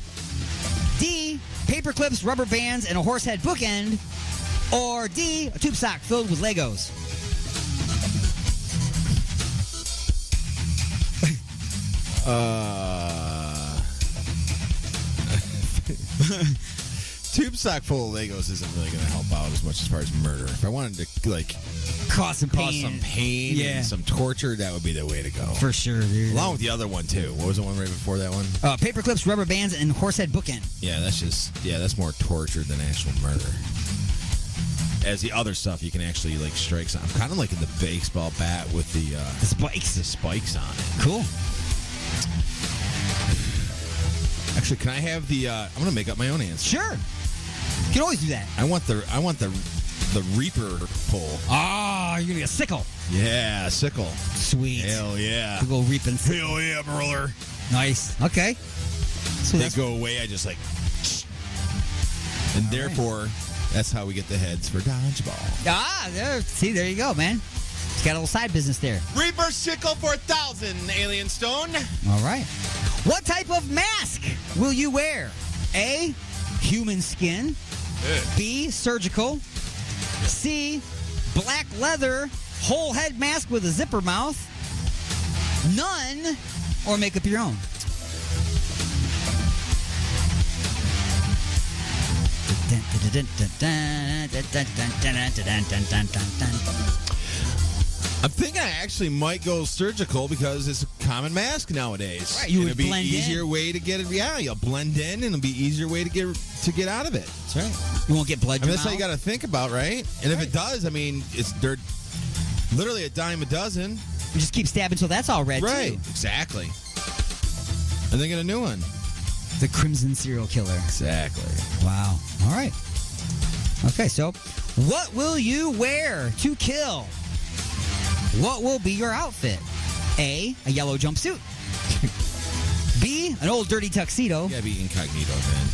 Speaker 7: D, paper clips, rubber bands, and a horse head bookend. Or D, a tube sock filled with Legos.
Speaker 8: Tube sock full of Legos isn't really going to help out as much as far as murder. If I wanted to, like,
Speaker 7: cause some pain yeah.
Speaker 8: and some torture, that would be the way to go.
Speaker 7: For sure, dude.
Speaker 8: Along with the other one, too. What was the one right before that one?
Speaker 7: Paper clips, rubber bands, and horsehead bookend.
Speaker 8: Yeah, that's more torture than actual murder. As the other stuff, you can actually, like, strike some. I'm kind of like in the baseball bat with the
Speaker 7: spikes.
Speaker 8: The spikes on it.
Speaker 7: Cool.
Speaker 8: Actually, can I have the? I'm gonna make up my own answer.
Speaker 7: Sure. You can always do that.
Speaker 8: I want the Reaper pull.
Speaker 7: Ah, you're gonna get a sickle.
Speaker 8: Yeah, sickle.
Speaker 7: Sweet.
Speaker 8: Hell yeah.
Speaker 7: To go reaping.
Speaker 8: Hell yeah, brother.
Speaker 7: Nice. Okay.
Speaker 8: So they go away. I just like, and all therefore, that's how we get the heads for dodgeball.
Speaker 7: Ah, there you go, man. It's got a little side business there.
Speaker 8: Reaper sickle for 1,000, Alien Stone.
Speaker 7: All right. What type of mask will you wear? A, human skin. B, surgical. C, black leather, whole head mask with a zipper mouth. None, or make up your own.
Speaker 8: I'm thinking I actually might go surgical because it's a common mask nowadays.
Speaker 7: Right, you would
Speaker 8: it'll be
Speaker 7: blend
Speaker 8: easier
Speaker 7: in.
Speaker 8: way to get it. Yeah, you'll blend in, and it'll be easier way to get out of it.
Speaker 7: That's right. You won't get blood.
Speaker 8: I mean, that's how you got to think about, right? And if it does, I mean, they're literally a dime a dozen.
Speaker 7: You just keep stabbing until that's all red,
Speaker 8: right?
Speaker 7: Too.
Speaker 8: Exactly. And they get a new one.
Speaker 7: The Crimson Serial Killer.
Speaker 8: Exactly.
Speaker 7: Wow. All right. Okay, so what will you wear to kill? What will be your outfit? A yellow jumpsuit. B, an old dirty tuxedo.
Speaker 8: You gotta be incognito, man.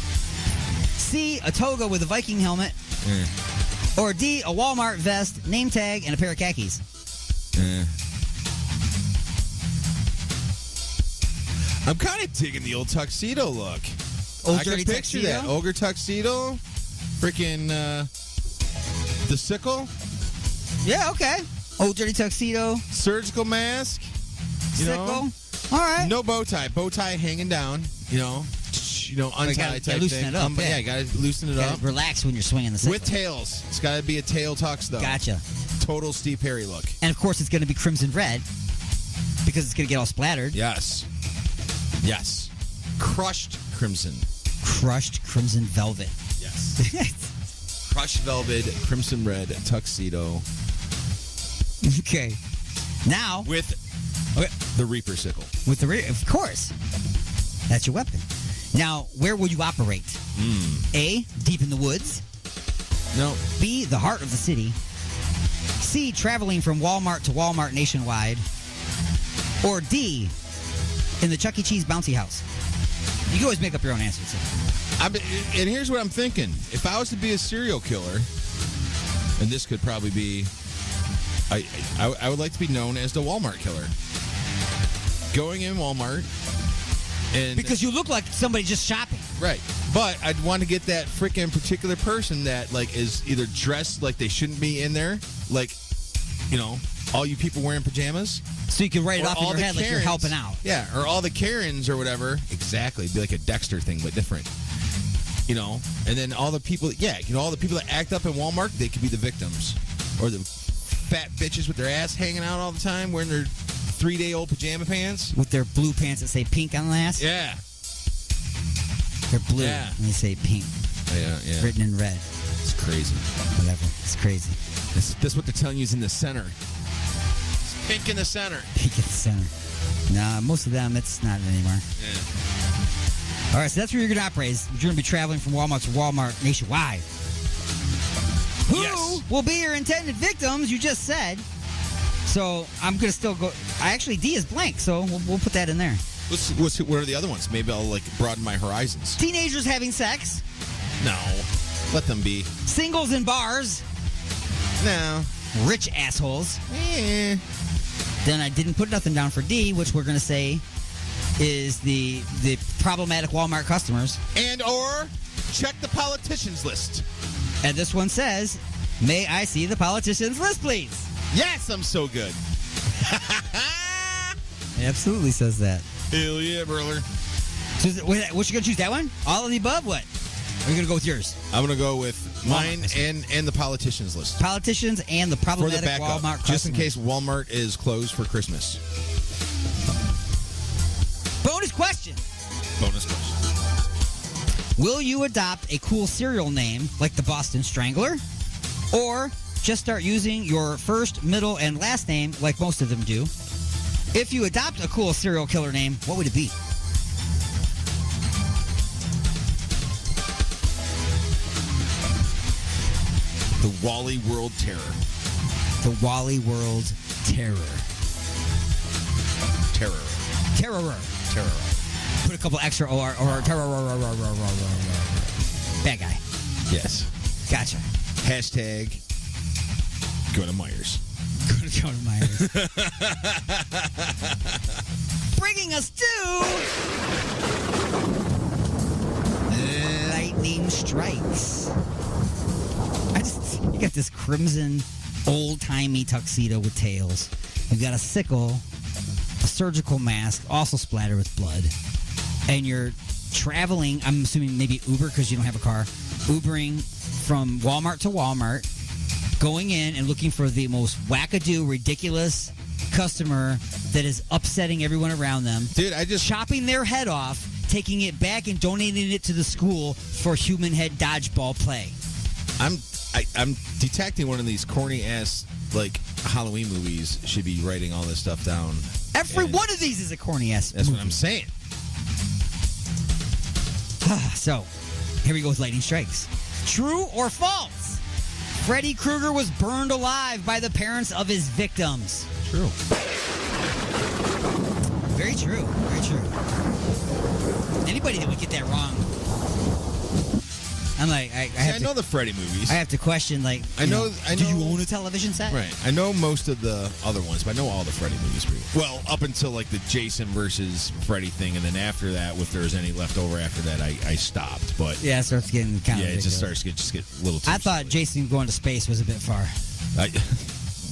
Speaker 7: C, a toga with a Viking helmet. Or D, a Walmart vest, name tag, and a pair of khakis.
Speaker 8: I'm kind of digging the old tuxedo look.
Speaker 7: Old
Speaker 8: I
Speaker 7: dirty
Speaker 8: can picture
Speaker 7: tuxedo?
Speaker 8: that. Ogre tuxedo. Freaking the sickle.
Speaker 7: Yeah, okay. Old dirty tuxedo.
Speaker 8: Surgical mask. You
Speaker 7: Sickle.
Speaker 8: know?
Speaker 7: All right.
Speaker 8: No bow tie. Bow tie hanging down. You know, untie type
Speaker 7: loosen
Speaker 8: thing.
Speaker 7: it up.
Speaker 8: Yeah, got to loosen it up.
Speaker 7: Relax when you're swinging the sickle.
Speaker 8: With tails. It's got to be a tail tux, though.
Speaker 7: Gotcha.
Speaker 8: Total Steve Perry look.
Speaker 7: And of course, it's going to be crimson red because it's going to get all splattered.
Speaker 8: Yes. Yes. Crushed crimson.
Speaker 7: Crushed crimson velvet.
Speaker 8: Yes. Crushed velvet, crimson red tuxedo.
Speaker 7: Okay. Now
Speaker 8: with the Reaper sickle.
Speaker 7: With the of course. That's your weapon. Now, where will you operate? A, deep in the woods.
Speaker 8: No.
Speaker 7: B, the heart of the city. C, traveling from Walmart to Walmart nationwide. Or D, in the Chuck E. Cheese bouncy house. You can always make up your own answers.
Speaker 8: And here's what I'm thinking. If I was to be a serial killer, And this could probably be. I would like to be known as the Walmart killer. Going in Walmart, and
Speaker 7: because you look like somebody just shopping.
Speaker 8: Right. But I'd want to get that freaking particular person that like is either dressed like they shouldn't be in there, like, you know, all you people wearing pajamas.
Speaker 7: So you can write it
Speaker 8: Or
Speaker 7: off in
Speaker 8: all
Speaker 7: your
Speaker 8: the
Speaker 7: head like you're
Speaker 8: Karens.
Speaker 7: helping out.
Speaker 8: Yeah, or all the Karens or whatever. Exactly. It'd be like a Dexter thing, but different. You know, and then all the people, all the people that act up in Walmart, they could be the victims. Or the fat bitches with their ass hanging out all the time, wearing their 3-day-old pajama pants.
Speaker 7: With their blue pants that say pink on the ass?
Speaker 8: Yeah.
Speaker 7: They're blue
Speaker 8: Yeah.
Speaker 7: and they say pink.
Speaker 8: Yeah.
Speaker 7: Written in red.
Speaker 8: It's crazy.
Speaker 7: Whatever. It's crazy.
Speaker 8: That's what they're telling you is in the center. It's pink in the center.
Speaker 7: Pink at the center. Nah, most of them, it's not anymore.
Speaker 8: Yeah.
Speaker 7: All right, so that's where you're going to operate. You're going to be traveling from Walmart to Walmart nationwide. Who will be your intended victims? You just said. So I'm going to still go. D is blank, so we'll put that in there.
Speaker 8: What are the other ones? Maybe I'll like broaden my horizons.
Speaker 7: Teenagers having sex.
Speaker 8: No, let them be.
Speaker 7: Singles in bars.
Speaker 8: No.
Speaker 7: Rich assholes. Then I didn't put nothing down for D, which we're going to say is the problematic Walmart customers.
Speaker 8: And or check the politicians list.
Speaker 7: And this one says, may I see the politicians list, please?
Speaker 8: Yes, I'm so good.
Speaker 7: It absolutely says that.
Speaker 8: Hell yeah, brother.
Speaker 7: So what you going to choose? That one? All of the above? What? Or are you going to go with yours?
Speaker 8: I'm going to go with mine and the politicians list.
Speaker 7: Politicians and the problematic
Speaker 8: for the backup,
Speaker 7: Walmart customers.
Speaker 8: just in case Walmart is closed for Christmas.
Speaker 7: Bonus question.
Speaker 8: Bonus question.
Speaker 7: Will you adopt a cool cereal name like the Boston Strangler? Or just start using your first, middle, and last name like most of them do? If you adopt a cool serial killer name, what would it be?
Speaker 8: The Wally World Terror.
Speaker 7: The Wally World Terror.
Speaker 8: Terror.
Speaker 7: Put a couple extra or terror. Bad guy.
Speaker 8: Yes.
Speaker 7: Gotcha.
Speaker 8: Hashtag go to Myers.
Speaker 7: Go to Myers. Bringing us to lightning strikes. You got this crimson, old-timey tuxedo with tails. You've got a sickle, a surgical mask, also splattered with blood. And you're traveling, I'm assuming maybe Uber because you don't have a car, Ubering from Walmart to Walmart, going in and looking for the most wackadoo, ridiculous customer that is upsetting everyone around them.
Speaker 8: Dude, I just...
Speaker 7: chopping their head off, taking it back and donating it to the school for human head dodgeball play.
Speaker 8: I'm detecting one of these corny ass like Halloween movies should be writing all this stuff down.
Speaker 7: Every one of these is a corny ass
Speaker 8: That's
Speaker 7: movie.
Speaker 8: what I'm saying.
Speaker 7: So, here we go with lightning strikes. True or false? Freddy Krueger was burned alive by the parents of his victims.
Speaker 8: True.
Speaker 7: Very true. Very true. Anybody that would get that wrong, I'm like, I
Speaker 8: know the Freddy movies.
Speaker 7: I have to question, like,
Speaker 8: I know.
Speaker 7: Did you own a television set?
Speaker 8: Right. I know most of the other ones, but I know all the Freddy movies pretty well. Up until like the Jason versus Freddy thing, and then after that, if there's any left over after that, I stopped. But
Speaker 7: Yeah, it starts getting kind of
Speaker 8: it just starts to get a little too
Speaker 7: I thought Jason going to space was a bit far.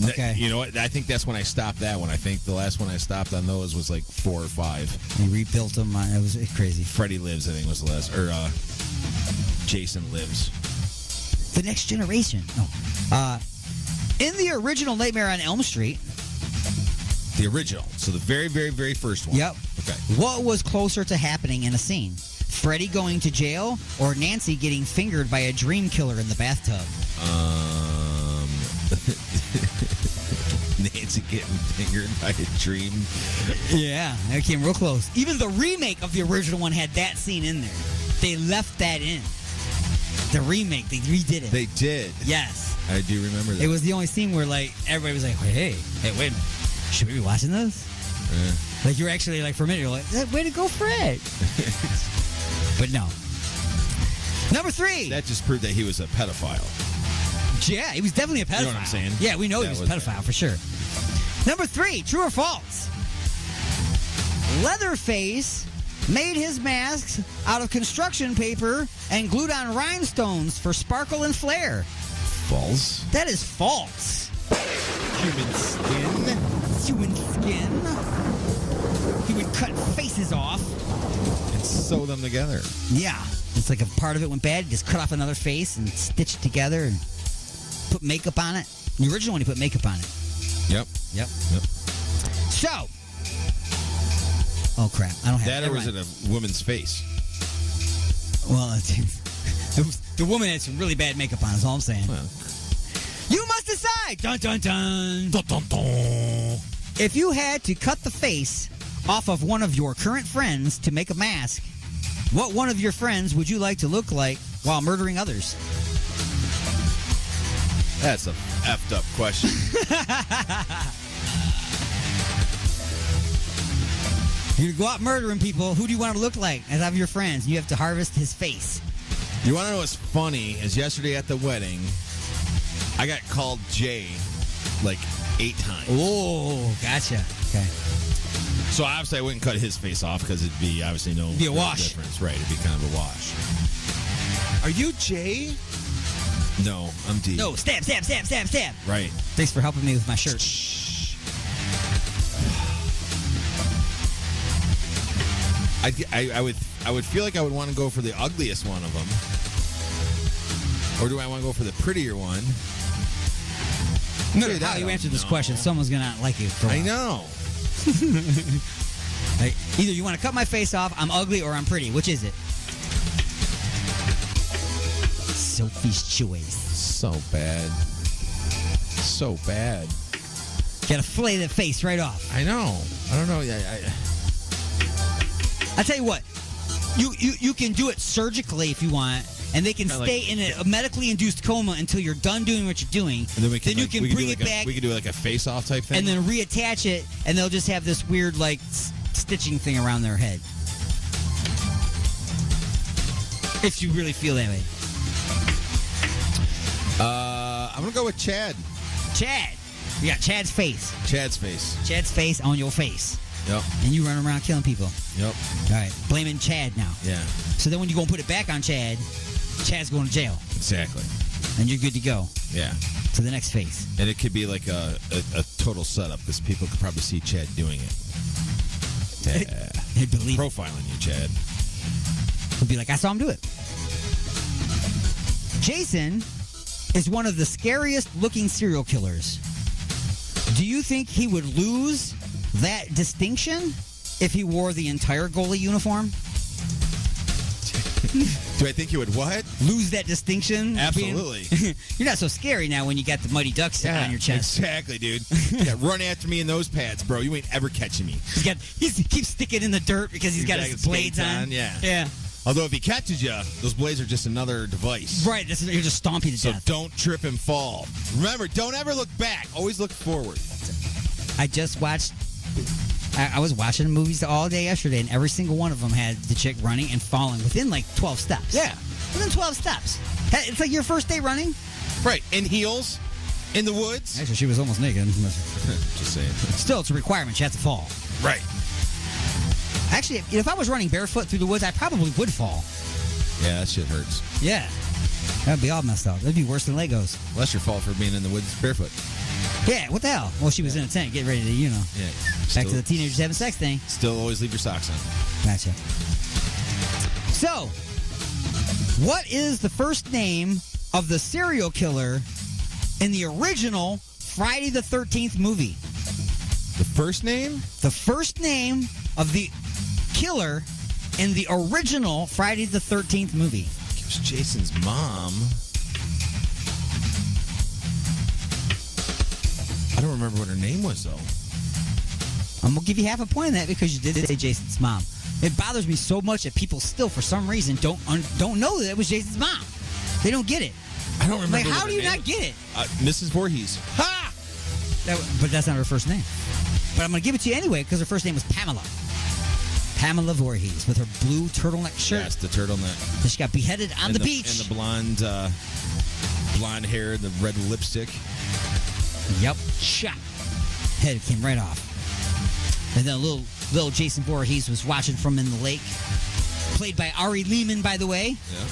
Speaker 7: Okay.
Speaker 8: You know what? I think that's when I stopped that one. I think the last one I stopped on those was like 4 or 5.
Speaker 7: They rebuilt them. It was crazy.
Speaker 8: Freddy Lives, I think, was the last. Or Jason Lives.
Speaker 7: The Next Generation. No. In the original Nightmare on Elm Street.
Speaker 8: The original. So the very, very, very first one.
Speaker 7: Yep.
Speaker 8: Okay.
Speaker 7: What was closer to happening in a scene? Freddy going to jail or Nancy getting fingered by a dream killer in the bathtub?
Speaker 8: Nancy getting fingered by a dream.
Speaker 7: Yeah, that came real close. Even the remake of the original one had that scene in there. They left that in. The remake, they redid it.
Speaker 8: They did.
Speaker 7: Yes.
Speaker 8: I do remember that.
Speaker 7: It was the only scene where, like, everybody was like, hey, wait a minute. Should we be watching this? Like, you're actually, like, for a minute, you're like, way to go, Fred. But no. Number 3.
Speaker 8: That just proved that he was a pedophile.
Speaker 7: Yeah, he was definitely a pedophile.
Speaker 8: You know what I'm saying?
Speaker 7: Yeah, we know he
Speaker 8: That
Speaker 7: was a
Speaker 8: was
Speaker 7: pedophile for sure. Number 3, true or false? Leatherface made his masks out of construction paper and glued on rhinestones for sparkle and flair.
Speaker 8: False.
Speaker 7: That is false.
Speaker 8: Human skin.
Speaker 7: Human skin. He would cut faces off
Speaker 8: and sew them together.
Speaker 7: Yeah. It's like if part of it went bad, just cut off another face and stitch it together and put makeup on it. The original one, he put makeup on it.
Speaker 8: Yep.
Speaker 7: So. Oh, crap. I don't have
Speaker 8: that. Or was it a woman's face?
Speaker 7: Well, the woman had some really bad makeup on, is all I'm saying.
Speaker 8: Well.
Speaker 7: You must decide. Dun, dun, dun.
Speaker 8: Dun, dun, dun.
Speaker 7: If you had to cut the face off of one of your current friends to make a mask, what one of your friends would you like to look like while murdering others?
Speaker 8: That's a effed up question.
Speaker 7: You go out murdering people. Who do you want to look like as of your friends? You have to harvest his face.
Speaker 8: You want to know what's funny? Is yesterday at the wedding, I got called Jay like 8 times.
Speaker 7: Oh, gotcha. Okay.
Speaker 8: So obviously I wouldn't cut his face off because it'd be obviously no
Speaker 7: be a wash.
Speaker 8: difference. Right, it'd be kind of a wash. Are you Jay? No, I'm D.
Speaker 7: No, stab.
Speaker 8: Right.
Speaker 7: Thanks for helping me with my shirt.
Speaker 8: I would feel like I would want to go for the ugliest one of them. Or do I want to go for the prettier one?
Speaker 7: No matter how you answer this question, someone's going to not like you.
Speaker 8: I know.
Speaker 7: Like, either you want to cut my face off, I'm ugly, or I'm pretty. Which is it? Sophie's choice.
Speaker 8: So bad. So bad.
Speaker 7: Gotta flay the face right off.
Speaker 8: I know. I don't know.
Speaker 7: I tell you what, you can do it surgically if you want, and they can stay in a medically induced coma until you're done doing what you're doing.
Speaker 8: And then we can,
Speaker 7: you can bring it back.
Speaker 8: We can do like a face-off type thing,
Speaker 7: and then reattach it, and they'll just have this weird like stitching thing around their head. If you really feel that way.
Speaker 8: I'm gonna go with Chad.
Speaker 7: Chad. You got Chad's face.
Speaker 8: Chad's face.
Speaker 7: Chad's face on your face.
Speaker 8: Yep.
Speaker 7: And you run around killing people.
Speaker 8: Yep.
Speaker 7: All right. Blaming Chad now.
Speaker 8: Yeah.
Speaker 7: So then when you go and put it back on Chad, Chad's going to jail.
Speaker 8: Exactly.
Speaker 7: And you're good to go.
Speaker 8: Yeah.
Speaker 7: To the next phase.
Speaker 8: And it could be like a total setup because people could probably see Chad doing it. Yeah.
Speaker 7: They'd believe
Speaker 8: profiling you, Chad.
Speaker 7: Would be like, I saw him do it. Jason is one of the scariest looking serial killers. Do you think he would lose that distinction if he wore the entire goalie uniform?
Speaker 8: Do I think he would what?
Speaker 7: Lose that distinction?
Speaker 8: Absolutely.
Speaker 7: You're not so scary now when you got the Mighty Ducks sitting on your chest.
Speaker 8: Exactly, dude. Yeah, run after me in those pads, bro. You ain't ever catching me.
Speaker 7: He keeps sticking in the dirt because he's got his blades on.
Speaker 8: Yeah.
Speaker 7: Yeah.
Speaker 8: Although if he catches you, those blades are just another device.
Speaker 7: Right. You're just stomping to death.
Speaker 8: So don't trip and fall. Remember, don't ever look back. Always look forward.
Speaker 7: I just watched... I was watching movies all day yesterday, and every single one of them had the chick running and falling within like 12 steps.
Speaker 8: Yeah.
Speaker 7: Within 12 steps. It's like your first day running.
Speaker 8: Right. In heels. In the woods.
Speaker 7: Actually, she was almost naked.
Speaker 8: Just saying.
Speaker 7: Still, it's a requirement. She has to fall.
Speaker 8: Right.
Speaker 7: Actually, if I was running barefoot through the woods, I probably would fall.
Speaker 8: Yeah, that shit hurts.
Speaker 7: Yeah. That'd be all messed up. That'd be worse than Legos.
Speaker 8: Well, that's your fault for being in the woods barefoot.
Speaker 7: Yeah, what the hell? Well, she was in a tent getting ready to,
Speaker 8: Yeah.
Speaker 7: Back to the teenagers having sex thing.
Speaker 8: Still always leave your socks on.
Speaker 7: Gotcha. So, what is the first name of the serial killer in the original Friday the 13th movie?
Speaker 8: The first name?
Speaker 7: The first name of the killer in the original Friday the 13th movie.
Speaker 8: It was Jason's mom. I don't remember what her name was, though.
Speaker 7: I'm going to give you half a point on that because you did say Jason's mom. It bothers me so much that people still, for some reason, don't know that it was Jason's mom. They don't get it.
Speaker 8: I don't remember.
Speaker 7: Like, how do you not get it?
Speaker 8: Mrs. Voorhees.
Speaker 7: Ha! But that's not her first name. But I'm going to give it to you anyway because her first name was Pamela. Pamela Voorhees with her blue turtleneck shirt.
Speaker 8: Yes, the turtleneck.
Speaker 7: She got beheaded on the beach.
Speaker 8: And the blonde blonde hair and the red lipstick.
Speaker 7: Yep. Shot. Head came right off. And then little Jason Voorhees was watching from in the lake. Played by Ari Lehman, by the way.
Speaker 8: Yeah.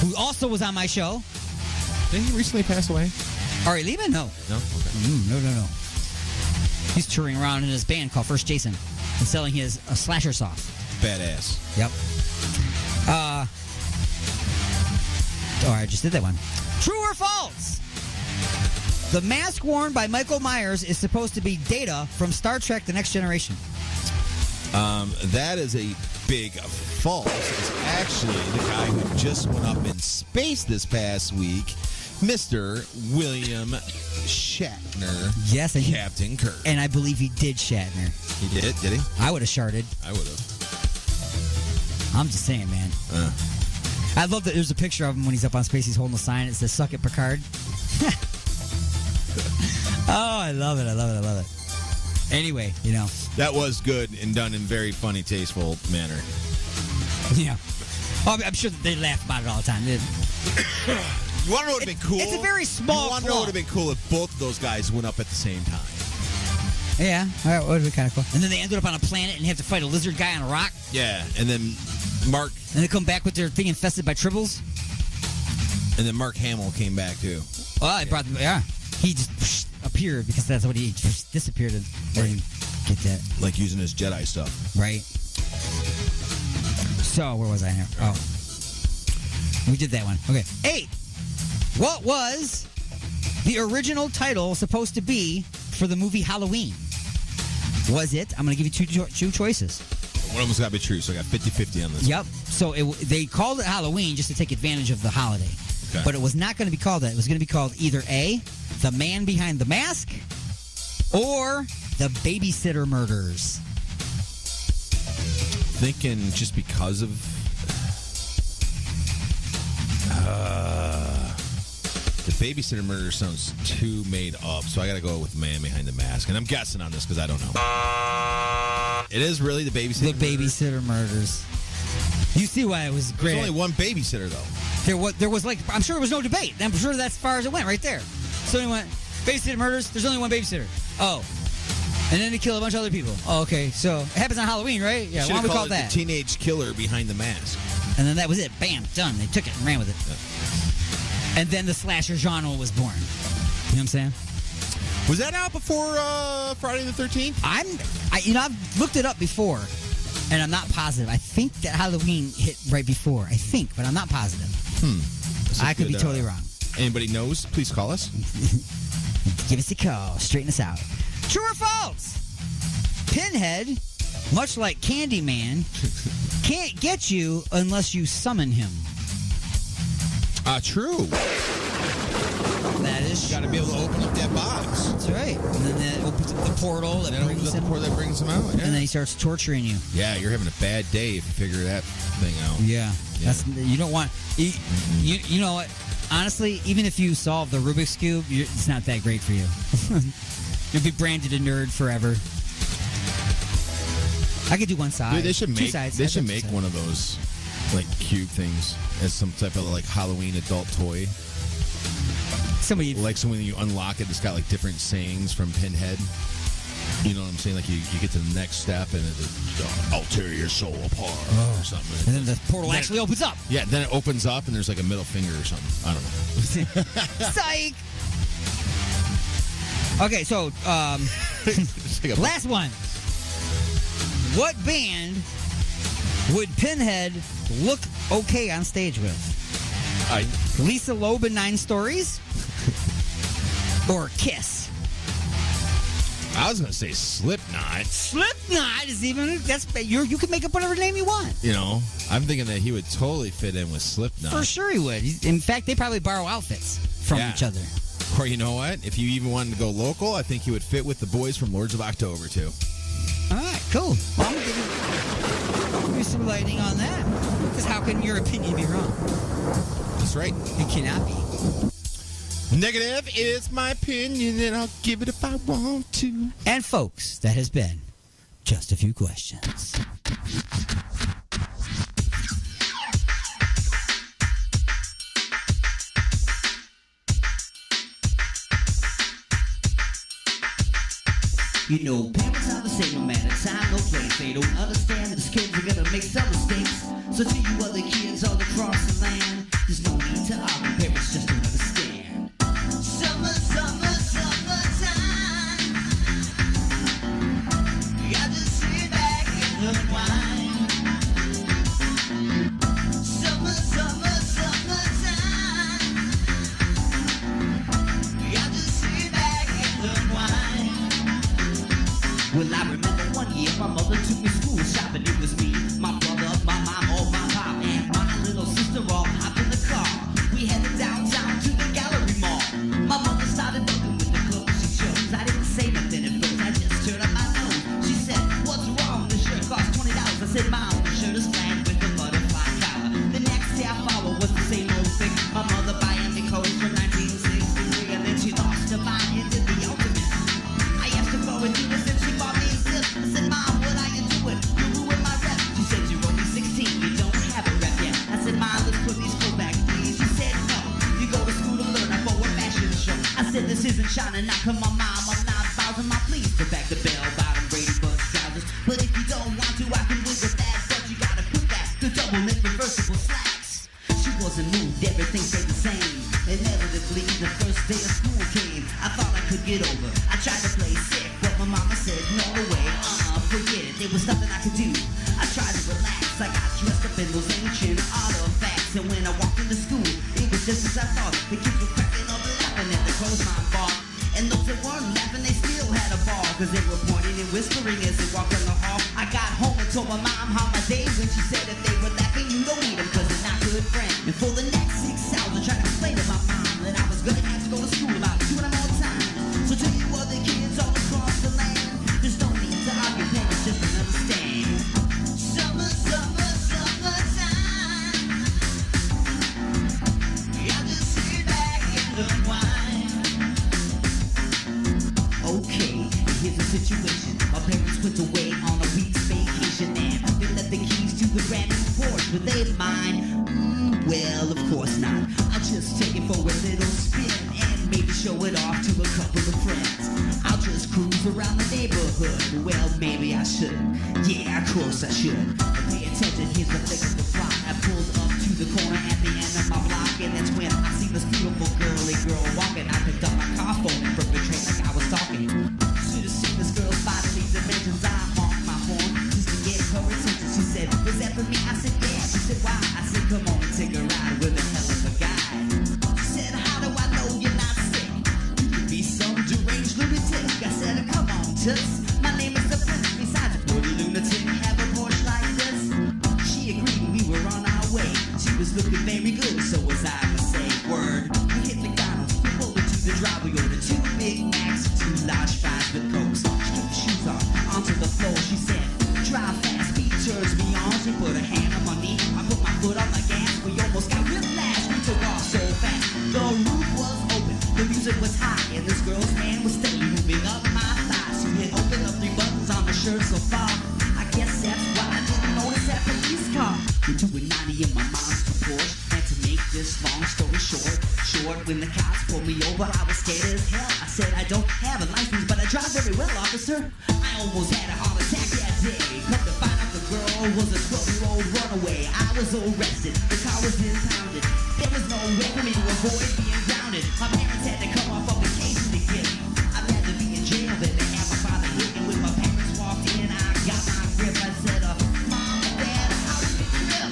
Speaker 7: Who also was on my show.
Speaker 8: Didn't he recently pass away?
Speaker 7: Ari Lehman? No.
Speaker 8: No? Okay.
Speaker 7: No. He's touring around in his band called First Jason and selling his slasher sauce.
Speaker 8: Badass.
Speaker 7: Yep. I just did that one. True or false? The mask worn by Michael Myers is supposed to be Data from Star Trek The Next Generation.
Speaker 8: That is a big false. It's actually the guy who just went up in space this past week, Mr. William Shatner.
Speaker 7: Yes, and
Speaker 8: Captain Kirk.
Speaker 7: And I believe he did Shatner.
Speaker 8: He did he?
Speaker 7: I would have sharded.
Speaker 8: I would have.
Speaker 7: I'm just saying, man. I love that there's a picture of him when he's up on space. He's holding a sign. It says, "Suck it, Picard." Oh, I love it. Anyway,
Speaker 8: that was good and done in very funny, tasteful manner.
Speaker 7: Yeah. Well, I'm sure that they laugh about it all the time.
Speaker 8: You want to know what would have been cool?
Speaker 7: It's a very small
Speaker 8: You want to know what would have been cool if both of those guys went up at the same time?
Speaker 7: Yeah, all right, would be kind of cool. And then they ended up on a planet and have to fight a lizard guy on a rock.
Speaker 8: Yeah, and then Mark...
Speaker 7: And they come back with their thing infested by tribbles.
Speaker 8: And then Mark Hamill came back, too.
Speaker 7: Well, I brought them... Yeah. He just appeared because that's what he just disappeared. And didn't get that.
Speaker 8: Like using his Jedi stuff.
Speaker 7: Right. So, where was I here? Oh. We did that one. Okay. 8. What was the original title supposed to be for the movie Halloween? Was it? I'm going to give you two choices.
Speaker 8: One of them's got to be true, so I got 50-50 on this.
Speaker 7: Yep. So they called it Halloween just to take advantage of the holiday.
Speaker 8: Okay.
Speaker 7: But it was not going to be called that. It was going to be called either A, The Man Behind the Mask, or The Babysitter Murders.
Speaker 8: Thinking just because of... the Babysitter Murder sounds too made up, so I got to go with The Man Behind the Mask. And I'm guessing on this because I don't know. It is really The Babysitter
Speaker 7: The Babysitter Murders. You see why it was great.
Speaker 8: There's only one babysitter, though.
Speaker 7: There was like, I'm sure there was no debate. I'm sure that's as far as it went right there. So he went, Babysitter Murders, there's only one babysitter. Oh. And then they kill a bunch of other people. Oh, okay. So it happens on Halloween, right? Yeah, why don't we call it that?
Speaker 8: The Teenage Killer Behind the Mask.
Speaker 7: And then that was it. Bam, done. They took it and ran with it. Yeah. And then the slasher genre was born. You know what I'm saying?
Speaker 8: Was that out before Friday the 13th?
Speaker 7: I've looked it up before, and I'm not positive. I think that Halloween hit right before. I think, but I'm not positive. I could be totally wrong.
Speaker 8: Anybody knows? Please call us.
Speaker 7: Give us a call. Straighten us out. True or false? Pinhead, much like Candyman, can't get you unless you summon him.
Speaker 8: True.
Speaker 7: That is
Speaker 8: true. You got to be able to open up that box.
Speaker 7: That's right. And then that opens up the portal that brings him.
Speaker 8: That brings him out. Yeah.
Speaker 7: And then he starts torturing you.
Speaker 8: Yeah, you're having a bad day if you figure that thing out.
Speaker 7: Yeah. That's, you don't want... You know what? Honestly, even if you solve the Rubik's Cube, it's not that great for you. You'll be branded a nerd forever. I could do one side.
Speaker 8: Dude, they should make,
Speaker 7: two sides.
Speaker 8: They should make one of those like cube things as some type of like Halloween adult toy.
Speaker 7: Somebody
Speaker 8: like when you unlock it, it's got like different sayings from Pinhead. You know what I'm saying? Like you get to the next step and I'll tear your soul apart or something.
Speaker 7: And then the portal actually opens up.
Speaker 8: Yeah, then it opens up and there's like a middle finger or something. I don't know.
Speaker 7: Psych! Okay, so last one. What band would Pinhead look okay on stage with? Lisa Loeb and 9 Stories? Or Kiss?
Speaker 8: I was going to say Slipknot.
Speaker 7: Slipknot is even... You can make up whatever name you want.
Speaker 8: You know, I'm thinking that he would totally fit in with Slipknot.
Speaker 7: For sure he would. In fact, they probably borrow outfits from each other.
Speaker 8: Or you know what? If you even wanted to go local, I think he would fit with the boys from Lords of October, too.
Speaker 7: All right, cool. Well, I'm going to give you some lighting on that. Because how can your opinion be wrong?
Speaker 8: That's right.
Speaker 7: It cannot be.
Speaker 8: Negative is my opinion, and I'll give it if I want to.
Speaker 7: And folks, that has been Just a Few Questions.
Speaker 10: You know, parents are the same no matter time, no place. They don't understand that the kids are gonna make some mistakes. So to you other kids all across the land, there's no need to argue, parents just don't understand. Summer, summer, summertime. I just sit back and unwind. Summer, summer, summertime. I just sit back and unwind. Well, I remember one year my mother took me school shopping. It was me, my brother, my mom, oh my pop, and my little sister all hopped in the car. We headed downtown to the gallery mall. My mother started bugging with the clothes she chose. I didn't say nothing at first, I just turned up my nose. She said, what's wrong? The shirt cost $20. I said, Mom, the shirt is plain with a butterfly collar. The next half hour was the same old thing. My mother buying me clothes from 1963, and then she lost her mind and did the ultimate. I asked her for a Adidas and she bought me a zip. I said, Mom, what are you doing? You ruined my rep. She said, you're only 16, you don't have a rep yet. I said, Mom, let's put these clothes back, please. She said, no, you go to school to learn for a fashion show. I said, this isn't China, now come on, Mom, I'm not bowsing my please. Put back the bell-bottom Brady Bunch trousers. But if you don't want to, I can wiggle that. But you gotta put back the double-knit reversible slacks. She wasn't moved, everything stayed the same. Inevitably, the first day of school came. I thought I could get over. I tried to play sick, but my mama said, no way, forget it. There was nothing I could do. I tried to relax. I got dressed up in those ancient artifacts. And when I walked into school, it was just as I thought. The kids were cracking up laughing at the clothes mom bought. And those that weren't laughing, they still had a ball. Cause they were pointing and whispering as they walked down the hall. I got home and told my mom how my day went. She said if they were laughing, you don't need them cause they're not good friends. And for the next 6 hours, I tried to explain to my mom that I was gonna have to go to school about 2 more times. So to you other kids all across the land, there's no need to argue, parents just don't understand. Summer, summer, summertime. I just sit back and unwind. Okay, here's the situation. My parents went away on a week's vacation and they left the keys to the brand new Porsche. Were they mine? Well, of course not. I'll just take it for a little spin and maybe show it off to a couple of friends. I'll just cruise around the neighborhood. Well, maybe I should. Yeah, of course I should. But pay attention, here's the flick of the plot. I pulled up to the corner at the end of my block, and that's when I see this beautiful girly girl walking. I picked up my car phone and perpetrate like I was talking. Should've seen this girl's bodily dimensions. I honked my horn just to get her attention. She said, was that for me? I said, yeah. She said, why? I said, come on and take a ride with a hell of a guy. She said, how do I know you're not sick? You could be some deranged lunatic. I said, come on, Toots. My name is the Prince. Besides, would a lunatic have a Porsche like this? She agreed, we were on our way. She was looking very good, so was I to say word. We hit McDonald's, we pulled into the drive. We ordered 2 Big Macs, 2 large fries with Cokes. She took her shoes off, onto the floor. She said, drive fast, beat turns me on. She put her hand on my knee, I put my foot on the gas. We almost got whiplash, we took off so fast. The roof was open, the music was high, and this girl's hand was steady moving up my thigh. She had opened up 3 buttons on her shirt so far. I guess that's why I didn't notice that police car. We're doing 90 in my monster Porsche. And to make this long story short, when the cops pulled me over, I was scared as hell. I said I don't have a license, but I drive very well, officer. I almost had a heart attack that day. Come to find out the girl was a 12-year-old runaway. I was arrested, the car was impounded. There was no way for me to avoid being grounded. My parents had to come off on vacation to get me. I'd rather be in jail than to have my father hit me. When my parents walked in, I got my grip. I said, Mom and Dad, how did it trip?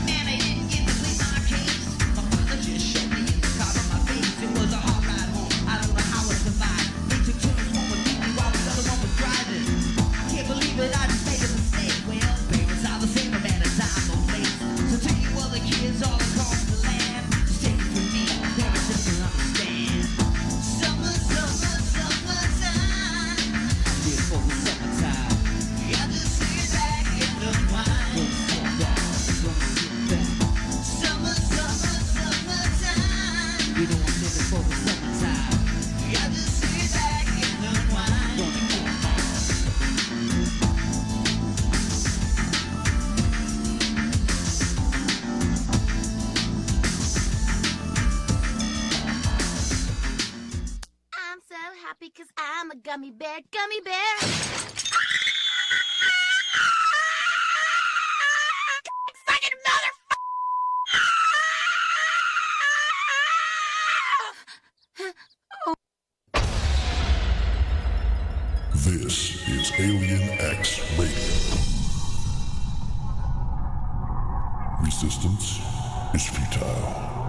Speaker 10: Man, I didn't get to plead my case. My father just showed me in the car on my face. It was a hard ride home. I don't know how I survived. They took turns, one with me while the other one was driving. I can't believe it, I just made a mistake. Well, parents are the same, no matter time or place. So to you other kids all across the land, just take it from me, parents just don't understand.
Speaker 21: because I'm a gummy bear, gummy bear. Fucking
Speaker 5: This is Alien X Radio. Resistance is futile.